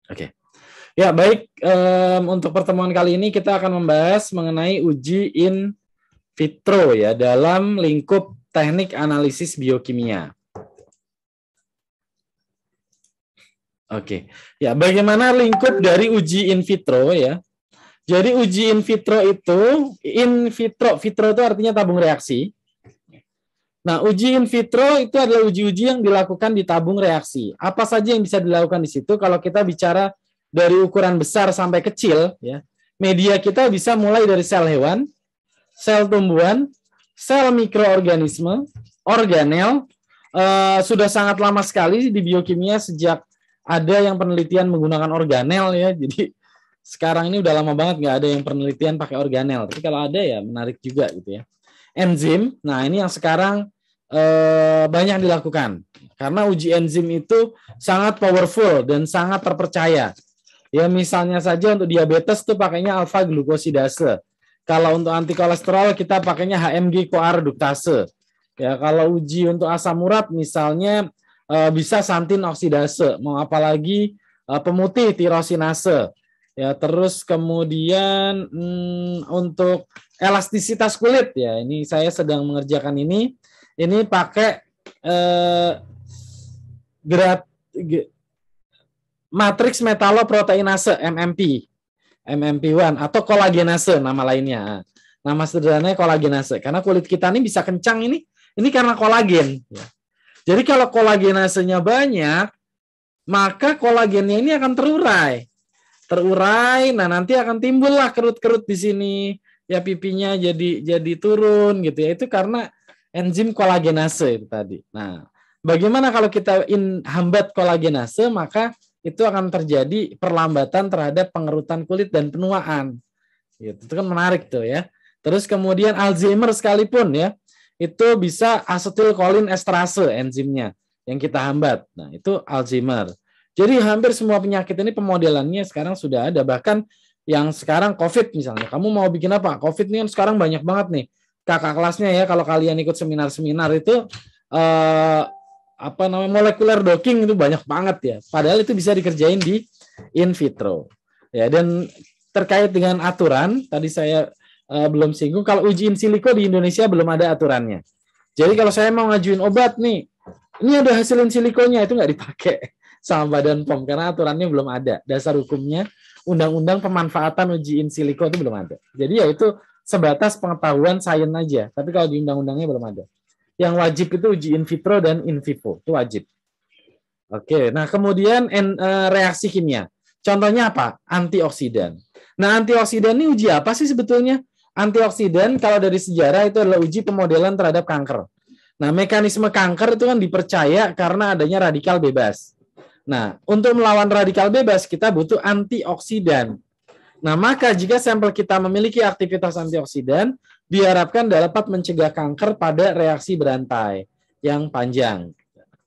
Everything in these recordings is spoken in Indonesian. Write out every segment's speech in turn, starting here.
Oke. Ya, baik. Untuk pertemuan kali ini kita akan membahas mengenai uji in vitro ya dalam lingkup teknik analisis biokimia. Oke. Ya, bagaimana lingkup dari uji in vitro ya? Jadi uji in vitro itu vitro itu artinya tabung reaksi. Nah, uji in vitro itu adalah uji-uji yang dilakukan di tabung reaksi. Apa saja yang bisa dilakukan di situ? Kalau kita bicara dari ukuran besar sampai kecil, ya, media kita bisa mulai dari sel hewan, sel tumbuhan, sel mikroorganisme, organel. Sudah sangat lama sekali di biokimia sejak ada yang penelitian menggunakan organel ya. Jadi sekarang ini udah lama banget nggak ada yang penelitian pakai organel. Tapi kalau ada ya menarik juga gitu ya. Enzim, nah ini yang sekarang banyak dilakukan karena uji enzim itu sangat powerful dan sangat terpercaya. Ya misalnya saja untuk diabetes tuh pakainya alfa glukosidase. Kalau untuk anti kolesterol kita pakainya HMG CoA reduktase. Ya kalau uji untuk asam urat misalnya bisa santin oksidase. Mau apalagi pemutih tirosinase. Ya terus kemudian untuk elastisitas kulit ya ini saya sedang mengerjakan ini pakai matriks metaloproteinase MMP1 atau kolagenase nama lainnya. Nama sederhananya kolagenase karena kulit kita ini bisa kencang ini karena kolagen ya. Jadi kalau kolagenasenya banyak maka kolagennya ini akan terurai. Nah nanti akan timbullah kerut-kerut di sini. Ya pipinya jadi turun gitu ya. Itu karena enzim kolagenase itu tadi. Nah, bagaimana kalau kita hambat kolagenase maka itu akan terjadi perlambatan terhadap pengerutan kulit dan penuaan. Gitu. Itu kan menarik tuh ya. Terus kemudian Alzheimer sekalipun ya, itu bisa asetilkolin esterase enzimnya yang kita hambat. Nah, itu Alzheimer. Jadi hampir semua penyakit ini pemodelannya sekarang sudah ada. Bahkan yang sekarang COVID misalnya, kamu mau bikin apa? COVID ini kan sekarang banyak banget nih. Kakak kelasnya ya, kalau kalian ikut seminar-seminar itu molekular docking itu banyak banget ya. Padahal itu bisa dikerjain di in vitro. Ya, dan terkait dengan aturan, tadi saya belum singgung, kalau uji in silico di Indonesia belum ada aturannya. Jadi kalau saya mau ngajuin obat nih, ini ada hasil in siliconya, itu nggak dipakai sama Badan POM karena aturannya belum ada. Dasar hukumnya undang-undang pemanfaatan uji in silico itu belum ada. Jadi ya itu sebatas pengetahuan sains aja. Tapi kalau di undang-undangnya belum ada. Yang wajib itu uji in vitro dan in vivo. Itu wajib. Oke, nah kemudian reaksi kimia. Contohnya apa? Antioksidan. Nah antioksidan ini uji apa sih sebetulnya? Antioksidan kalau dari sejarah itu adalah uji pemodelan terhadap kanker. Nah mekanisme kanker itu kan dipercaya karena adanya radikal bebas. Nah, untuk melawan radikal bebas, kita butuh antioksidan. Nah, maka jika sampel kita memiliki aktivitas antioksidan, diharapkan dapat mencegah kanker pada reaksi berantai yang panjang.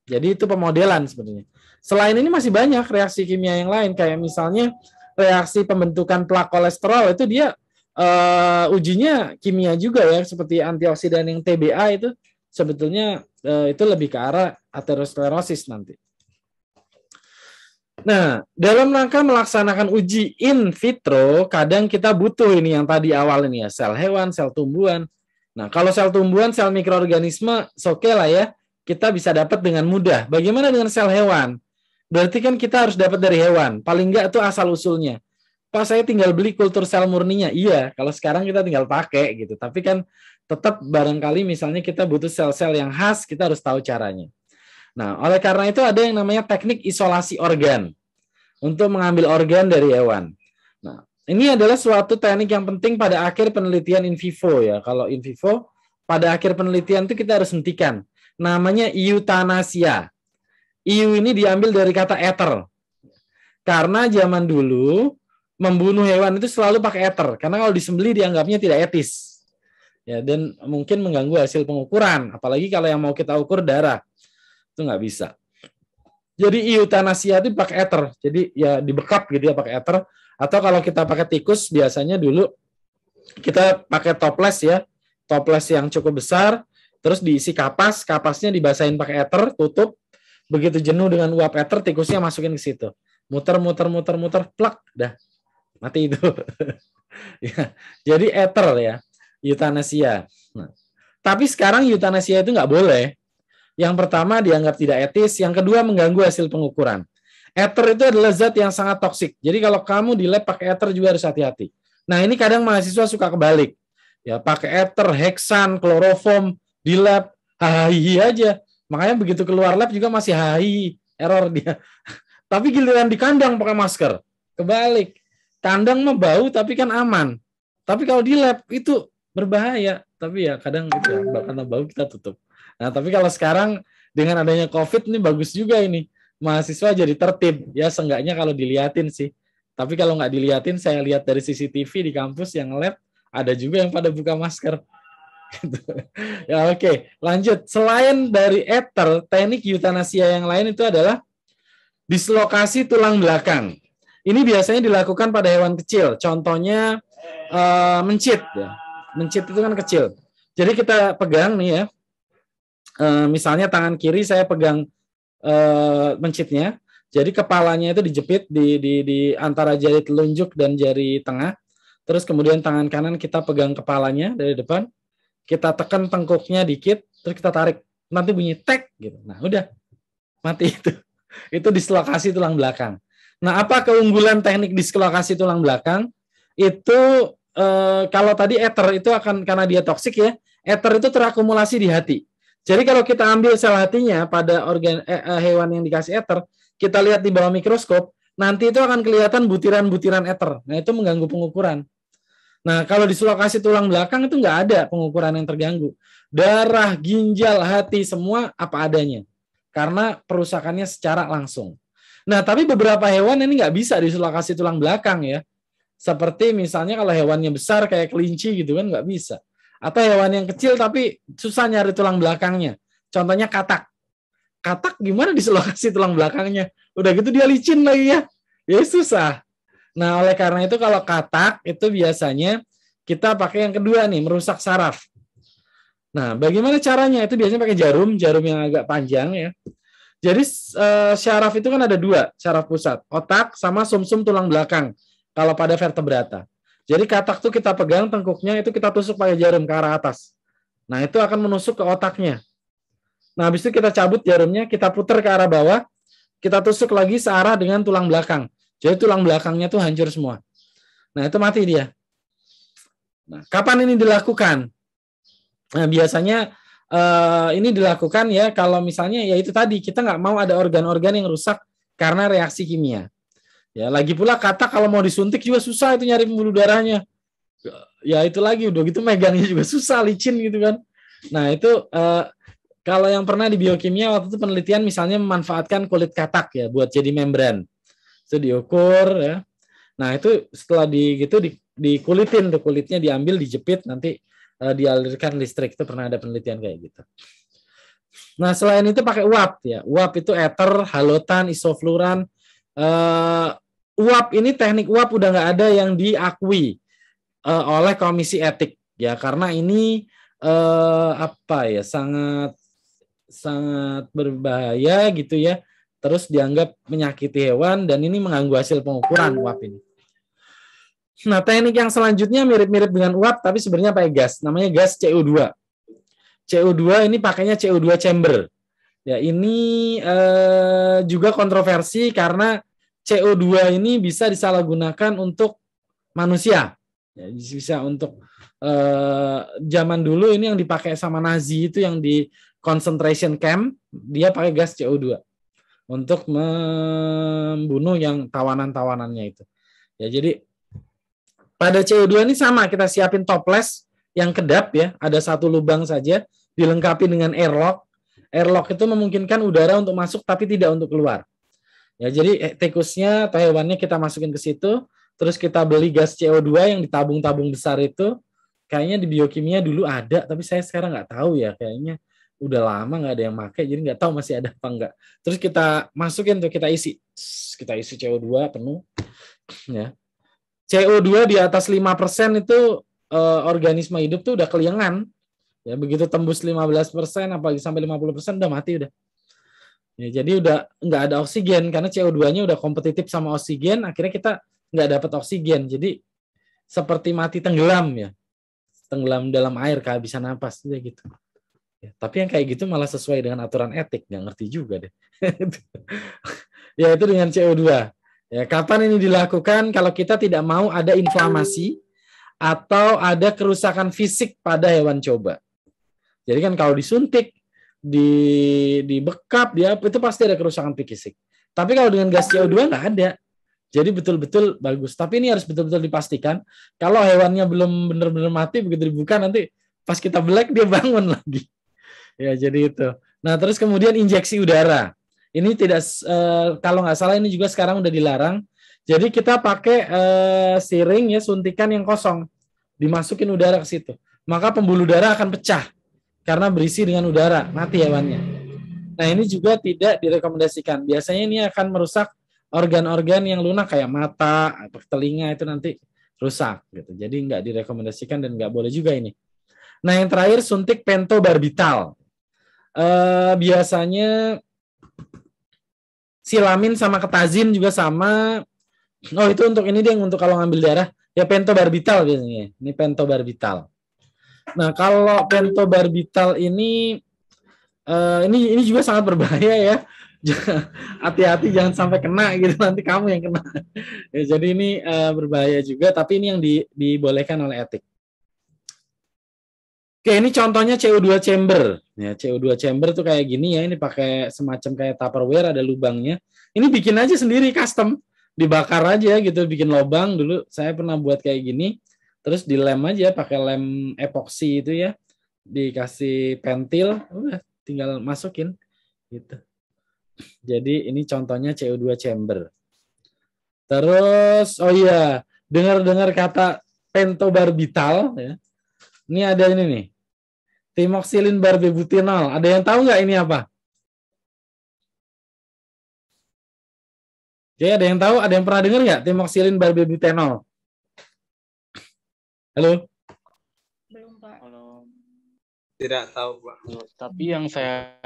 Jadi itu pemodelan sebenarnya. Selain ini masih banyak reaksi kimia yang lain, kayak misalnya reaksi pembentukan plak kolesterol, itu dia ujinya kimia juga ya, seperti antioksidan yang TBA itu sebetulnya itu lebih ke arah aterosklerosis nanti. Nah, dalam rangka melaksanakan uji in vitro, kadang kita butuh ini yang tadi awal ini ya, sel hewan, sel tumbuhan. Nah, kalau sel tumbuhan, sel mikroorganisme, oke lah ya, kita bisa dapat dengan mudah. Bagaimana dengan sel hewan? Berarti kan kita harus dapat dari hewan. Paling enggak itu asal-usulnya. Pak, saya tinggal beli kultur sel murninya. Iya, kalau sekarang kita tinggal pakai gitu. Tapi kan tetap barangkali misalnya kita butuh sel-sel yang khas, kita harus tahu caranya. Nah, oleh karena itu ada yang namanya teknik isolasi organ untuk mengambil organ dari hewan. Nah, ini adalah suatu teknik yang penting pada akhir penelitian in vivo ya. Kalau in vivo, pada akhir penelitian itu kita harus hentikan. Namanya eutanasia. Eu ini diambil dari kata ether. Karena zaman dulu membunuh hewan itu selalu pakai ether. Karena kalau disembelih dianggapnya tidak etis. Ya, dan mungkin mengganggu hasil pengukuran. Apalagi kalau yang mau kita ukur darah. Itu nggak bisa. Jadi eutanasia itu pakai ether. Jadi ya dibekap gitu ya pakai ether. Atau kalau kita pakai tikus biasanya dulu kita pakai toples ya. Toples yang cukup besar. Terus diisi kapas. Kapasnya dibasahin pakai ether. Tutup. Begitu jenuh dengan uap ether, tikusnya masukin ke situ. muter, plak, dah mati itu. Ya, jadi ether ya, euthanasia. Nah, tapi sekarang euthanasia itu nggak boleh. Yang pertama dianggap tidak etis, yang kedua mengganggu hasil pengukuran. Ether itu adalah zat yang sangat toksik. Jadi kalau kamu di lab pakai ether juga harus hati-hati. Nah ini kadang mahasiswa suka kebalik. Ya pakai ether, heksan, kloroform di lab, hahihi aja. Makanya begitu keluar lab juga masih hahihi, error dia. Tapi giliran di kandang pakai masker, kebalik. Kandang mah bau tapi kan aman. Tapi kalau di lab itu berbahaya. Tapi ya kadang itu ya, karena bau kita tutup. Nah tapi kalau sekarang dengan adanya COVID ini bagus juga ini. Mahasiswa jadi tertib. Ya seenggaknya kalau diliatin sih. Tapi kalau nggak diliatin, saya lihat dari CCTV di kampus yang lab, ada juga yang pada buka masker. Ya oke, lanjut. Selain dari ether, teknik euthanasia yang lain itu adalah dislokasi tulang belakang. Ini biasanya dilakukan pada hewan kecil. Contohnya mencit. Ya. Mencit itu kan kecil. Jadi kita pegang nih ya. Misalnya tangan kiri saya pegang mencitnya. Jadi kepalanya itu dijepit di antara jari telunjuk dan jari tengah. Terus kemudian tangan kanan kita pegang kepalanya dari depan. Kita tekan tengkuknya dikit. Terus kita tarik. Nanti bunyi tek gitu. Nah udah. Mati itu. Itu dislokasi tulang belakang. Nah, apa keunggulan teknik dislokasi tulang belakang? Itu kalau tadi ether itu akan karena dia toksik ya, ether itu terakumulasi di hati. Jadi kalau kita ambil sel hatinya pada organ hewan yang dikasih ether, kita lihat di bawah mikroskop, nanti itu akan kelihatan butiran-butiran ether. Nah, itu mengganggu pengukuran. Nah, kalau dislokasi tulang belakang itu nggak ada pengukuran yang terganggu. Darah, ginjal, hati, semua apa adanya. Karena perusakannya secara langsung. Nah, tapi beberapa hewan ini nggak bisa dislokasi tulang belakang ya. Seperti misalnya kalau hewannya besar kayak kelinci gitu kan nggak bisa. Atau hewan yang kecil tapi susah nyari tulang belakangnya. Contohnya katak. Katak gimana dislokasi tulang belakangnya? Udah gitu dia licin lagi ya. Ya susah. Nah, oleh karena itu kalau katak itu biasanya kita pakai yang kedua nih, merusak saraf. Nah, bagaimana caranya? Itu biasanya pakai jarum yang agak panjang ya. Jadi syaraf itu kan ada dua, syaraf pusat, otak sama sumsum tulang belakang kalau pada vertebrata. Jadi katak tuh kita pegang tengkuknya itu kita tusuk pakai jarum ke arah atas. Nah, itu akan menusuk ke otaknya. Nah, habis itu kita cabut jarumnya, kita putar ke arah bawah, kita tusuk lagi searah dengan tulang belakang. Jadi tulang belakangnya tuh hancur semua. Nah, itu mati dia. Nah, kapan ini dilakukan? Nah, biasanya ini dilakukan ya kalau misalnya ya itu tadi kita nggak mau ada organ-organ yang rusak karena reaksi kimia. Ya lagi pula katak kalau mau disuntik juga susah itu nyari pembuluh darahnya. Ya itu lagi udah gitu megangnya juga susah licin gitu kan. Nah itu kalau yang pernah di biokimia waktu itu penelitian misalnya memanfaatkan kulit katak ya buat jadi membran. Itu diukur ya. Nah itu setelah dikulitin tuh kulitnya diambil dijepit nanti dialirkan listrik. Itu pernah ada penelitian kayak gitu. Nah selain itu pakai uap ya. Uap itu ether, halotan, isofluran. Uap ini teknik uap udah nggak ada yang diakui oleh komisi etik ya karena ini sangat berbahaya gitu ya. Terus dianggap menyakiti hewan dan ini mengganggu hasil pengukuran uap ini. Nah, teknik yang selanjutnya mirip-mirip dengan uap, tapi sebenarnya pakai gas. Namanya gas CO2. CO2 ini pakainya CO2 chamber. Ya, ini juga kontroversi karena CO2 ini bisa disalahgunakan untuk manusia. Ya, bisa untuk zaman dulu ini yang dipakai sama Nazi itu yang di concentration camp, dia pakai gas CO2 untuk membunuh yang tawanan-tawanannya itu. Ya, jadi pada CO2 ini sama, kita siapin toples yang kedap ya, ada satu lubang saja, dilengkapi dengan airlock. Airlock itu memungkinkan udara untuk masuk tapi tidak untuk keluar. Ya, jadi tikusnya atau hewannya kita masukin ke situ, terus kita beli gas CO2 yang ditabung-tabung besar itu. Kayaknya di biokimia dulu ada, tapi saya sekarang nggak tahu ya, kayaknya udah lama nggak ada yang pakai, jadi nggak tahu masih ada apa enggak. Terus kita masukin tuh, kita isi CO2 penuh, ya. CO2 di atas 5% itu organisme hidup tuh udah keliengan. Ya, begitu tembus 15%, apalagi sampai 50% udah mati udah. Ya, jadi udah nggak ada oksigen karena CO2-nya udah kompetitif sama oksigen, akhirnya kita nggak dapat oksigen. Jadi seperti mati tenggelam ya, tenggelam dalam air kehabisan napas gitu. Ya, tapi yang kayak gitu malah sesuai dengan aturan etik, nggak ngerti juga deh. Ya itu dengan CO2. Ya, kapan ini dilakukan? Kalau kita tidak mau ada inflamasi atau ada kerusakan fisik pada hewan coba. Jadi kan kalau disuntik, dibekap, itu pasti ada kerusakan fisik. Tapi kalau dengan gas CO2 nggak ada. Jadi betul-betul bagus. Tapi ini harus betul-betul dipastikan. Kalau hewannya belum benar-benar mati, begitu dibuka nanti pas kita belek dia bangun lagi. Ya jadi itu. Nah terus kemudian injeksi udara. Ini tidak kalau nggak salah ini juga sekarang udah dilarang. Jadi kita pakai siring ya suntikan yang kosong, dimasukin udara ke situ. Maka pembuluh darah akan pecah karena berisi dengan udara, mati hewannya. Nah ini juga tidak direkomendasikan. Biasanya ini akan merusak organ-organ yang lunak kayak mata, atau telinga itu nanti rusak gitu. Jadi nggak direkomendasikan dan nggak boleh juga ini. Nah yang terakhir suntik pentobarbital. Biasanya silamin sama ketazin juga sama. Oh itu untuk ini dia untuk kalau ngambil darah ya pentobarbital biasanya. Ini pentobarbital. Nah kalau pentobarbital ini juga sangat berbahaya ya. Hati-hati jangan sampai kena gitu nanti kamu yang kena. Ya, jadi ini berbahaya juga tapi ini yang dibolehkan oleh etik. Oke, ini contohnya CO2 chamber. Ya, CO2 chamber tuh kayak gini ya, ini pakai semacam kayak Tupperware ada lubangnya. Ini bikin aja sendiri custom, dibakar aja gitu, bikin lubang dulu. Saya pernah buat kayak gini, terus dilem aja pakai lem epoksi itu ya, dikasih pentil, udah tinggal masukin gitu. Jadi ini contohnya CO2 chamber. Terus, oh iya, dengar-dengar kata pentobarbital ya. Ini ada ini nih. Timoxilin barbibutinol. Ada yang tahu nggak ini apa? Oke, ada yang tahu? Ada yang pernah dengar nggak timoxilin barbibutinol? Halo? Belum, Pak. Kalau Tidak tahu, Pak. tapi yang saya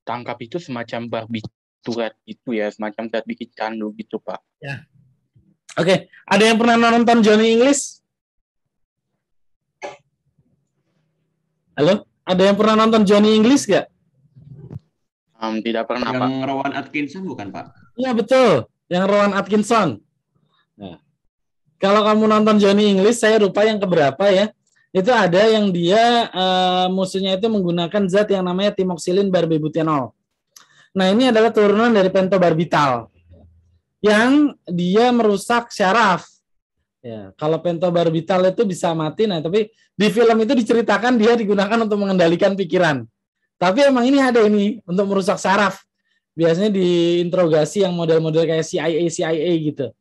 tangkap itu semacam barbiturat itu ya, semacam zat bikin candu gitu, Pak. Ya. Oke, ada yang pernah nonton Johnny English? Halo? Ada yang pernah nonton Johnny English nggak? Tidak pernah, Yang Pak. Rowan Atkinson bukan, Pak? Iya, betul. Yang Rowan Atkinson. Nah, kalau kamu nonton Johnny English, saya lupa yang keberapa ya. Itu ada yang dia musuhnya itu menggunakan zat yang namanya timoxilin barbibutinol. Nah, ini adalah turunan dari pentobarbital yang dia merusak syaraf. Ya, kalau pentobarbital itu bisa mati, nah tapi di film itu diceritakan dia digunakan untuk mengendalikan pikiran. Tapi emang ini ada ini untuk merusak saraf. Biasanya diinterogasi yang model-model kayak CIA gitu.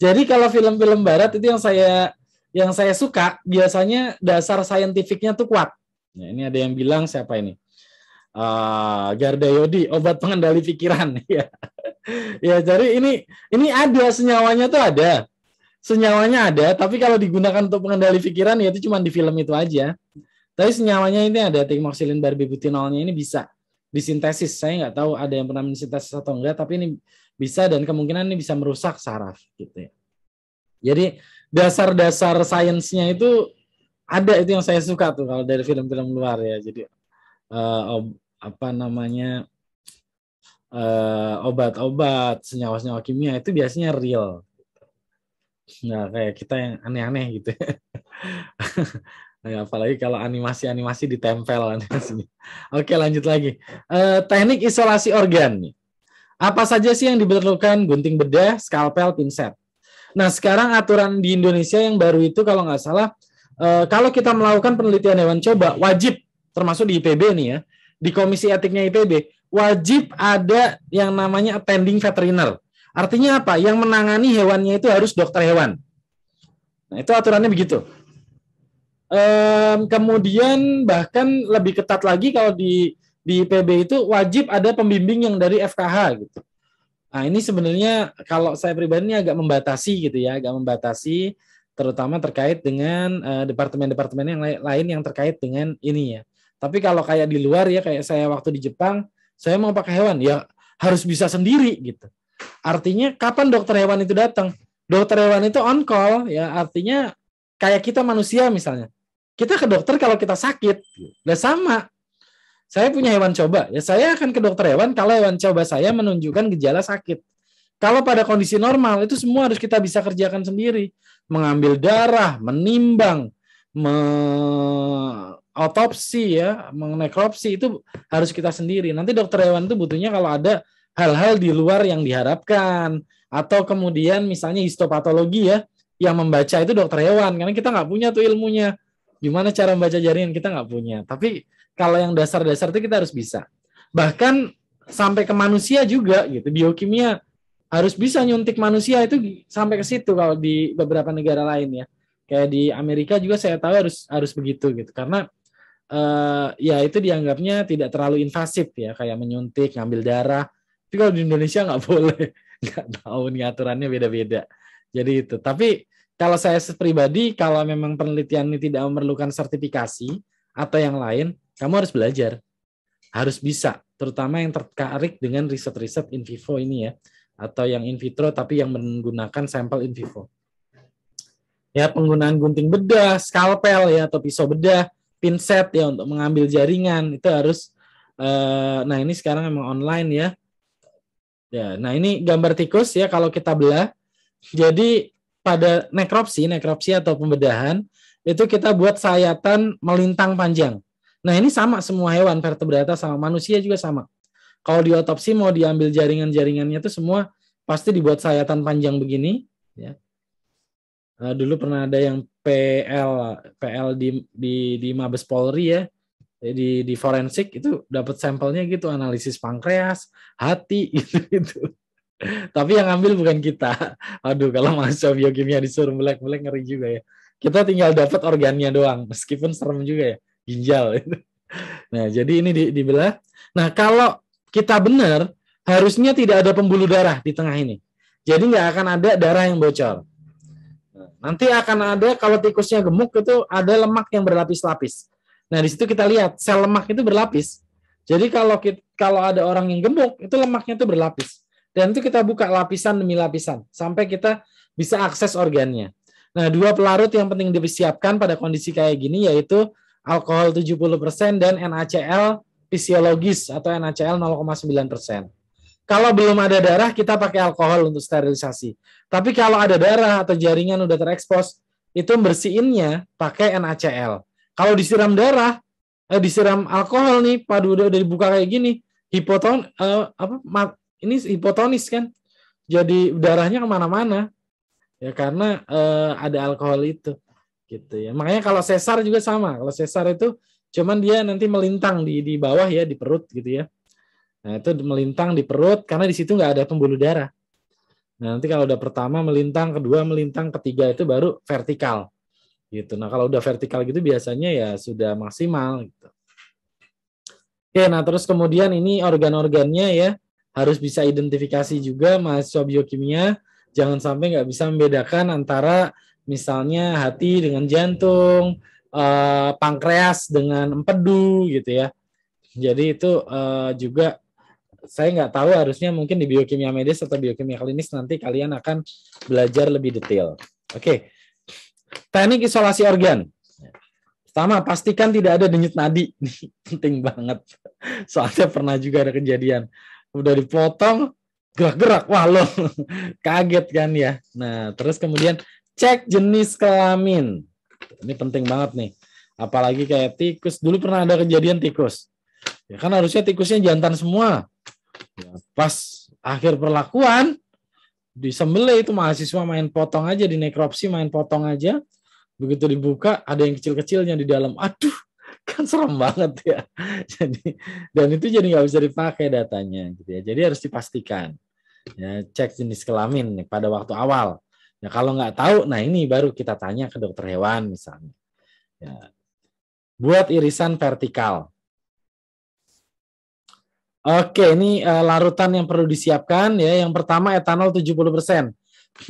Jadi kalau film-film barat itu yang saya suka biasanya dasar saintifiknya tuh kuat. Nah, ini ada yang bilang siapa ini? Gardayodi, obat pengendali pikiran. Ya, ya jadi ini ada senyawanya tuh ada. Senyawanya ada, tapi kalau digunakan untuk pengendali pikiran ya itu cuma di film itu aja. Tapi senyawanya ini ada timoxilin barbibutinolnya ini bisa disintesis. Saya nggak tahu ada yang pernah mensintesis atau enggak, tapi ini bisa dan kemungkinan ini bisa merusak saraf gitu ya. Jadi dasar-dasar sainsnya itu ada, itu yang saya suka tuh kalau dari film-film luar ya. Jadi obat-obat, senyawa-senyawa kimia itu biasanya real. Nggak kayak kita yang aneh-aneh gitu. Nah, apalagi kalau animasi ditempel animasinya. Oke, lanjut lagi. Teknik isolasi organ. Apa saja sih yang diperlukan? Gunting bedah, skalpel, pinset. Nah, sekarang aturan di Indonesia yang baru itu kalau nggak salah, kalau kita melakukan penelitian hewan coba, wajib, termasuk di IPB nih ya, di komisi etiknya IPB, wajib ada yang namanya attending veteriner. Artinya apa? Yang menangani hewannya itu harus dokter hewan. Nah, itu aturannya begitu. Kemudian bahkan lebih ketat lagi kalau di IPB itu wajib ada pembimbing yang dari FKH gitu. Nah, ini sebenarnya kalau saya pribadi ini agak membatasi gitu ya, agak membatasi terutama terkait dengan departemen-departemen yang lain yang terkait dengan ini ya. Tapi kalau kayak di luar ya, kayak saya waktu di Jepang, saya mau pakai hewan ya, harus bisa sendiri gitu. Artinya kapan dokter hewan itu datang? Dokter hewan itu on call ya, artinya kayak kita manusia misalnya. Kita ke dokter kalau kita sakit. Udah sama. Saya punya hewan coba, ya saya akan ke dokter hewan kalau hewan coba saya menunjukkan gejala sakit. Kalau pada kondisi normal itu semua harus kita bisa kerjakan sendiri. Mengambil darah, menimbang, autopsi ya, nekropsi itu harus kita sendiri. Nanti dokter hewan itu butuhnya kalau ada hal-hal di luar yang diharapkan, atau kemudian misalnya histopatologi ya, yang membaca itu dokter hewan, karena kita nggak punya tuh ilmunya. Gimana cara membaca jaringan kita nggak punya. Tapi kalau yang dasar-dasar itu kita harus bisa. Bahkan sampai ke manusia juga gitu, biokimia harus bisa nyuntik manusia itu sampai ke situ kalau di beberapa negara lain ya. Kayak di Amerika juga saya tahu harus begitu gitu, karena ya itu dianggapnya tidak terlalu invasif ya, kayak menyuntik, ngambil darah. Tapi kalau di Indonesia nggak boleh, nggak tahu nih aturannya beda-beda. Jadi itu. Tapi kalau saya pribadi, kalau memang penelitian ini tidak memerlukan sertifikasi atau yang lain, kamu harus belajar, harus bisa, terutama yang tertarik dengan riset-riset in vivo ini ya, atau yang in vitro tapi yang menggunakan sampel in vivo. Ya, penggunaan gunting bedah, skalpel ya, atau pisau bedah, pinset ya untuk mengambil jaringan itu harus. Nah ini sekarang memang online ya. Ya, nah ini gambar tikus ya kalau kita belah. Jadi pada nekropsi atau pembedahan itu kita buat sayatan melintang panjang. Nah ini sama semua hewan vertebrata sama manusia juga sama. Kalau di otopsi mau diambil jaringan-jaringannya itu semua pasti dibuat sayatan panjang begini. Ya. Dulu pernah ada yang PL di Mabes Polri ya, di forensik itu dapat sampelnya gitu, analisis pankreas, hati gitu. Tapi yang ambil bukan kita. Aduh, kalau mahasiswa biokimia disuruh melek-melek ngeri juga ya. Kita tinggal dapat organnya doang, meskipun serem juga ya, ginjal. Nah, jadi ini dibelah. Nah, kalau kita benar, harusnya tidak ada pembuluh darah di tengah ini. Jadi nggak akan ada darah yang bocor. Nanti akan ada, kalau tikusnya gemuk itu ada lemak yang berlapis-lapis. Nah, di situ kita lihat sel lemak itu berlapis. Jadi kalau ada orang yang gemuk, itu lemaknya itu berlapis. Dan itu kita buka lapisan demi lapisan sampai kita bisa akses organnya. Nah, 2 pelarut yang penting disiapkan pada kondisi kayak gini yaitu alkohol 70% dan NaCl fisiologis atau NaCl 0,9%. Kalau belum ada darah, kita pakai alkohol untuk sterilisasi. Tapi kalau ada darah atau jaringan udah terekspos, itu bersihinnya pakai NaCl. Kalau disiram darah, disiram alkohol nih, padu udah dibuka kayak gini, ini hipotonis kan, jadi darahnya kemana-mana ya karena ada alkohol itu gitu ya. Makanya kalau sesar juga sama, kalau sesar itu cuman dia nanti melintang di bawah ya, di perut gitu ya. Nah itu melintang di perut karena di situ nggak ada pembuluh darah. Nah nanti kalau udah pertama melintang, kedua melintang, ketiga itu baru vertikal gitu. Nah kalau udah vertikal gitu biasanya ya sudah maksimal gitu. Oke, nah terus kemudian ini organ-organnya ya. Harus bisa identifikasi juga mahasiswa biokimia, jangan sampai nggak bisa membedakan antara misalnya hati dengan jantung, pankreas dengan empedu gitu ya. Jadi itu juga saya nggak tahu, harusnya mungkin di biokimia medis atau biokimia klinis nanti kalian akan belajar lebih detail. Oke, teknik isolasi organ. Pertama, pastikan tidak ada denyut nadi. Penting banget. Soalnya pernah juga ada kejadian. Udah dipotong, gerak-gerak, wah lo kaget kan ya. Nah, terus kemudian cek jenis kelamin. Ini penting banget nih. Apalagi kayak tikus. Dulu pernah ada kejadian tikus. Ya kan harusnya tikusnya jantan semua. Ya, pas akhir perlakuan, disembelih itu mahasiswa main potong aja, di nekropsi main potong aja. Begitu dibuka, ada yang kecil-kecilnya di dalam. Aduh, kan serem banget ya. Jadi dan itu jadi nggak bisa dipakai datanya gitu ya. Jadi harus dipastikan ya, cek jenis kelamin nih pada waktu awal. Ya kalau nggak tahu, nah ini baru kita tanya ke dokter hewan misalnya. Ya. Buat irisan vertikal. Oke, ini larutan yang perlu disiapkan ya. Yang pertama etanol 70%.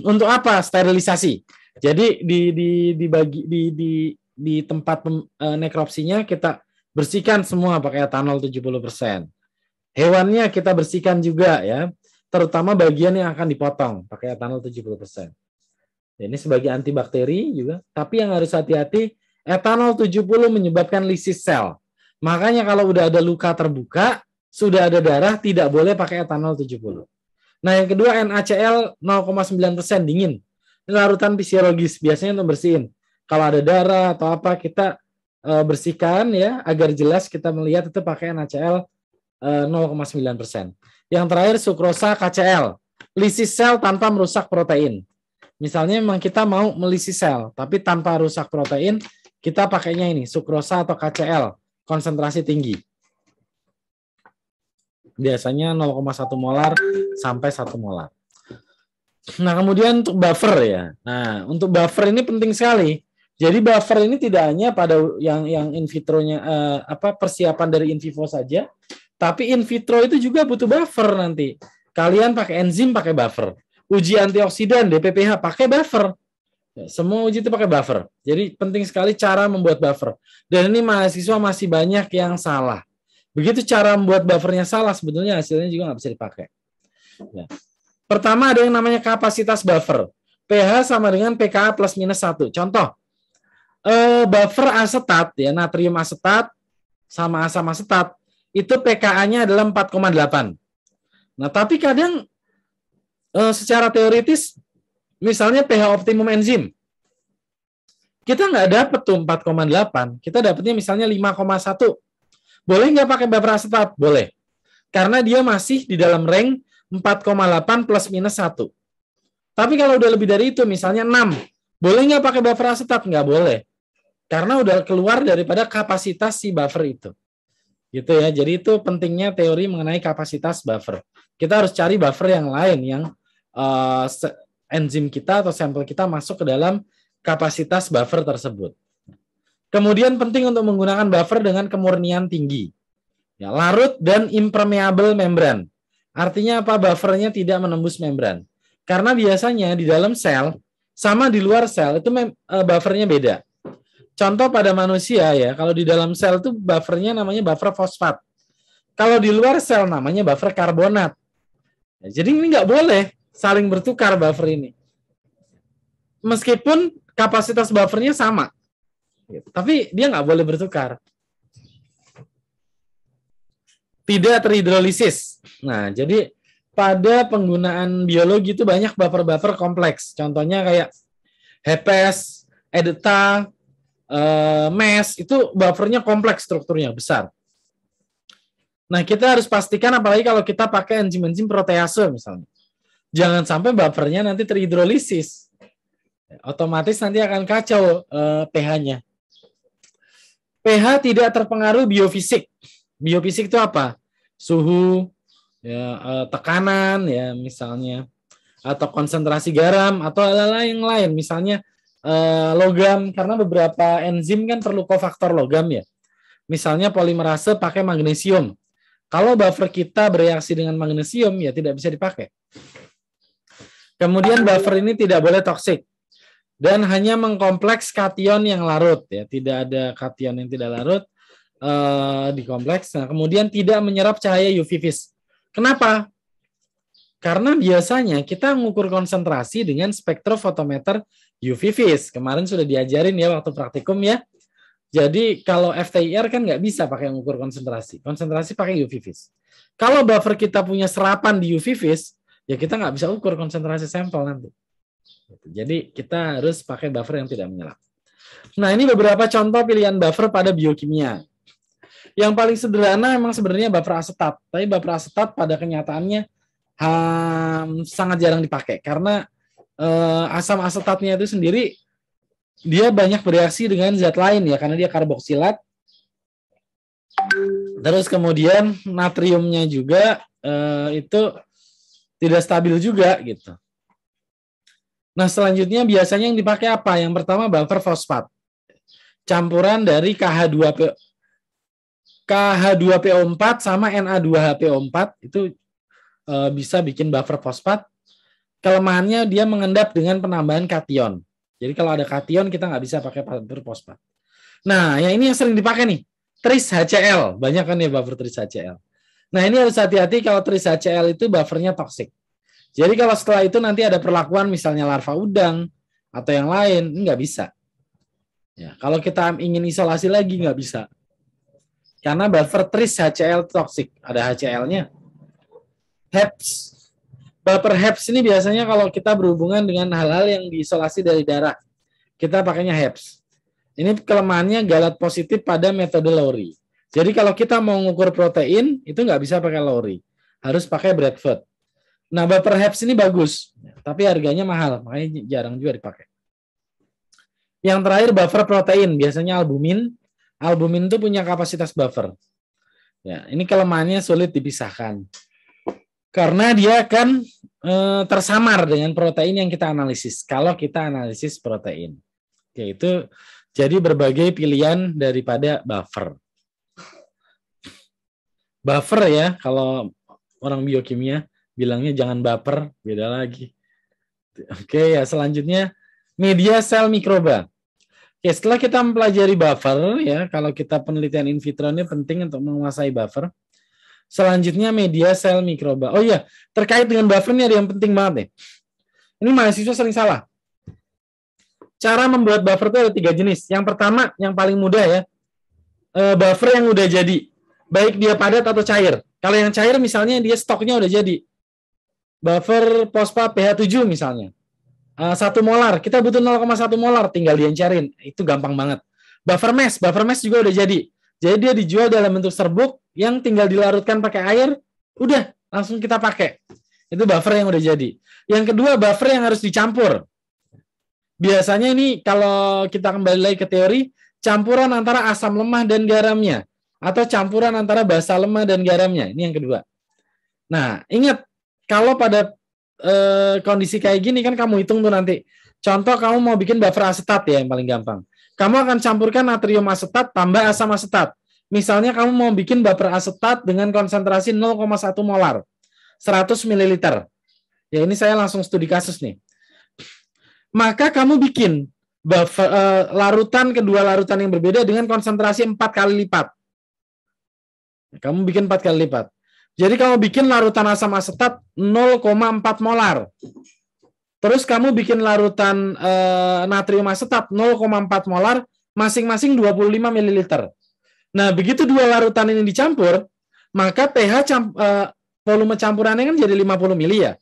Untuk apa? Sterilisasi. Jadi di tempat nekropsinya kita bersihkan semua pakai etanol 70%. Hewannya kita bersihkan juga ya, terutama bagian yang akan dipotong pakai etanol 70%. Ini sebagai antibakteri juga, tapi yang harus hati-hati, etanol 70 menyebabkan lisis sel. Makanya kalau udah ada luka terbuka, sudah ada darah, tidak boleh pakai etanol 70. Nah, yang kedua NaCl 0,9% dingin. Ini larutan fisiologis, biasanya untuk bersihin. Kalau ada darah atau apa, kita bersihkan ya, agar jelas kita melihat itu pakai NaCl 0,9%. Yang terakhir sukrosa KCl, lisis sel tanpa merusak protein. Misalnya memang kita mau melisis sel, tapi tanpa rusak protein, kita pakainya ini, sukrosa atau KCl, konsentrasi tinggi. Biasanya 0,1 molar sampai 1 molar. Nah, kemudian untuk buffer ya. Nah, untuk buffer ini penting sekali. Jadi buffer ini tidak hanya pada yang in vitronya persiapan dari in vivo saja, tapi in vitro itu juga butuh buffer nanti. Kalian pakai enzim, pakai buffer. Uji antioksidan, DPPH, pakai buffer. Ya, semua uji itu pakai buffer. Jadi penting sekali cara membuat buffer. Dan ini mahasiswa masih banyak yang salah. Begitu cara membuat buffernya salah, sebetulnya hasilnya juga nggak bisa dipakai. Ya. Pertama ada yang namanya kapasitas buffer. pH sama dengan pKa plus minus 1. Contoh, buffer asetat, ya natrium asetat sama asam asetat, itu pKa-nya adalah 4,8. Nah, tapi kadang secara teoritis, misalnya pH optimum enzim, kita nggak dapat tuh 4,8, kita dapatnya misalnya 5,1. Boleh nggak pakai buffer asetat? Boleh. Karena dia masih di dalam range 4,8 plus minus 1. Tapi kalau udah lebih dari itu, misalnya 6, boleh nggak pakai buffer asetat? Nggak boleh. Karena udah keluar daripada kapasitas si buffer itu. Gitu ya. Jadi itu pentingnya teori mengenai kapasitas buffer. Kita harus cari buffer yang lain yang enzim kita atau sampel kita masuk ke dalam kapasitas buffer tersebut. Kemudian penting untuk menggunakan buffer dengan kemurnian tinggi. Ya, larut dan impermeable membran. Artinya apa? Buffernya tidak menembus membran. Karena biasanya di dalam sel sama di luar sel itu buffernya beda. Contoh pada manusia ya, kalau di dalam sel itu buffernya namanya buffer fosfat. Kalau di luar sel namanya buffer karbonat. Ya, jadi ini nggak boleh saling bertukar buffer ini. Meskipun kapasitas buffernya sama. Tapi dia nggak boleh bertukar. Tidak terhidrolisis. Nah, jadi pada penggunaan biologi itu banyak buffer-buffer kompleks. Contohnya kayak HPS, EDTA, MES, itu buffernya kompleks strukturnya, besar. Nah, kita harus pastikan apalagi kalau kita pakai enzim-enzim protease misalnya. Jangan sampai buffernya nanti terhidrolisis. Otomatis nanti akan kacau pH-nya. pH tidak terpengaruh biofisik. Biofisik itu apa? Suhu, ya, tekanan, ya misalnya, atau konsentrasi garam, atau hal-hal yang lain. Misalnya logam, karena beberapa enzim kan perlu kofaktor logam ya. Misalnya polimerase pakai magnesium. Kalau buffer kita bereaksi dengan magnesium, ya tidak bisa dipakai. Kemudian buffer ini tidak boleh toksik. Dan hanya mengkompleks kation yang larut, ya tidak ada kation yang tidak larut di kompleks. Nah, kemudian tidak menyerap cahaya UV vis. Kenapa? Karena biasanya kita mengukur konsentrasi dengan spektrofotometer UV vis. Kemarin sudah diajarin ya waktu praktikum ya. Jadi kalau FTIR kan nggak bisa pakai mengukur konsentrasi. Konsentrasi pakai UV vis. Kalau buffer kita punya serapan di UV vis, ya kita nggak bisa ukur konsentrasi sampel nanti. Jadi kita harus pakai buffer yang tidak menyerap. Nah, ini beberapa contoh pilihan buffer pada biokimia. Yang paling sederhana memang sebenarnya buffer asetat. Tapi buffer asetat pada kenyataannya sangat jarang dipakai. Karena asam asetatnya itu sendiri, dia banyak bereaksi dengan zat lain ya. Karena dia karboksilat. Terus kemudian natriumnya juga itu tidak stabil juga gitu. Nah, selanjutnya biasanya yang dipakai apa? Yang pertama buffer fosfat. Campuran dari KH2PO4 sama Na2HPO4 itu bisa bikin buffer fosfat. Kelemahannya dia mengendap dengan penambahan kation. Jadi kalau ada kation kita nggak bisa pakai buffer fosfat. Nah, yang ini yang sering dipakai nih, tris HCl. Banyak kan ya buffer tris HCl. Nah, ini harus hati-hati kalau tris HCl itu buffernya toksik. Jadi kalau setelah itu nanti ada perlakuan misalnya larva udang atau yang lain, nggak bisa. Ya, kalau kita ingin isolasi lagi nggak bisa. Karena buffer tris HCl toksik, ada HCl-nya. HEPS. Buffer HEPS ini biasanya kalau kita berhubungan dengan hal-hal yang diisolasi dari darah, kita pakainya HEPS. Ini kelemahannya galat positif pada metode Lowry. Jadi kalau kita mau mengukur protein, itu nggak bisa pakai Lowry. Harus pakai Bradford. Nah, buffer HEPS ini bagus, tapi harganya mahal, makanya jarang juga dipakai. Yang terakhir buffer protein, biasanya albumin. Albumin itu punya kapasitas buffer. Ya, ini kelemahannya sulit dipisahkan. Karena dia akan tersamar dengan protein yang kita analisis. Kalau kita analisis protein. Yaitu jadi berbagai pilihan daripada buffer. Buffer ya, kalau orang biokimia bilangnya jangan baper, beda lagi. Oke, ya selanjutnya media sel mikroba. Oke, setelah kita mempelajari buffer ya, kalau kita penelitian in vitro ini penting untuk menguasai buffer. Selanjutnya media sel mikroba. Oh iya, terkait dengan buffer ini ada yang penting banget nih. Ini mahasiswa sering salah. Cara membuat buffer itu ada 3 jenis. Yang pertama, yang paling mudah ya, buffer yang udah jadi, baik dia padat atau cair. Kalau yang cair misalnya dia stoknya udah jadi. Buffer pospa pH 7 misalnya. 1 molar, kita butuh 0,1 molar, tinggal diencerin. Itu gampang banget. Buffer mesh juga udah jadi. Jadi dia dijual dalam bentuk serbuk yang tinggal dilarutkan pakai air, udah langsung kita pakai. Itu buffer yang udah jadi. Yang kedua, buffer yang harus dicampur. Biasanya ini kalau kita kembali lagi ke teori, campuran antara asam lemah dan garamnya. Atau campuran antara basa lemah dan garamnya. Ini yang kedua. Nah, ingat, kalau pada kondisi kayak gini kan kamu hitung tuh nanti. Contoh kamu mau bikin buffer asetat ya yang paling gampang. Kamu akan campurkan natrium asetat tambah asam asetat. Misalnya kamu mau bikin buffer asetat dengan konsentrasi 0,1 molar. 100 ml. Ya ini saya langsung studi kasus nih. Maka kamu bikin buffer, kedua larutan yang berbeda dengan konsentrasi 4 kali lipat. Kamu bikin 4 kali lipat. Jadi kamu bikin larutan asam asetat 0,4 molar. Terus kamu bikin larutan natrium asetat 0,4 molar, masing-masing 25 ml. Nah, begitu dua larutan ini dicampur, maka pH volume campurannya kan jadi 50 ml ya.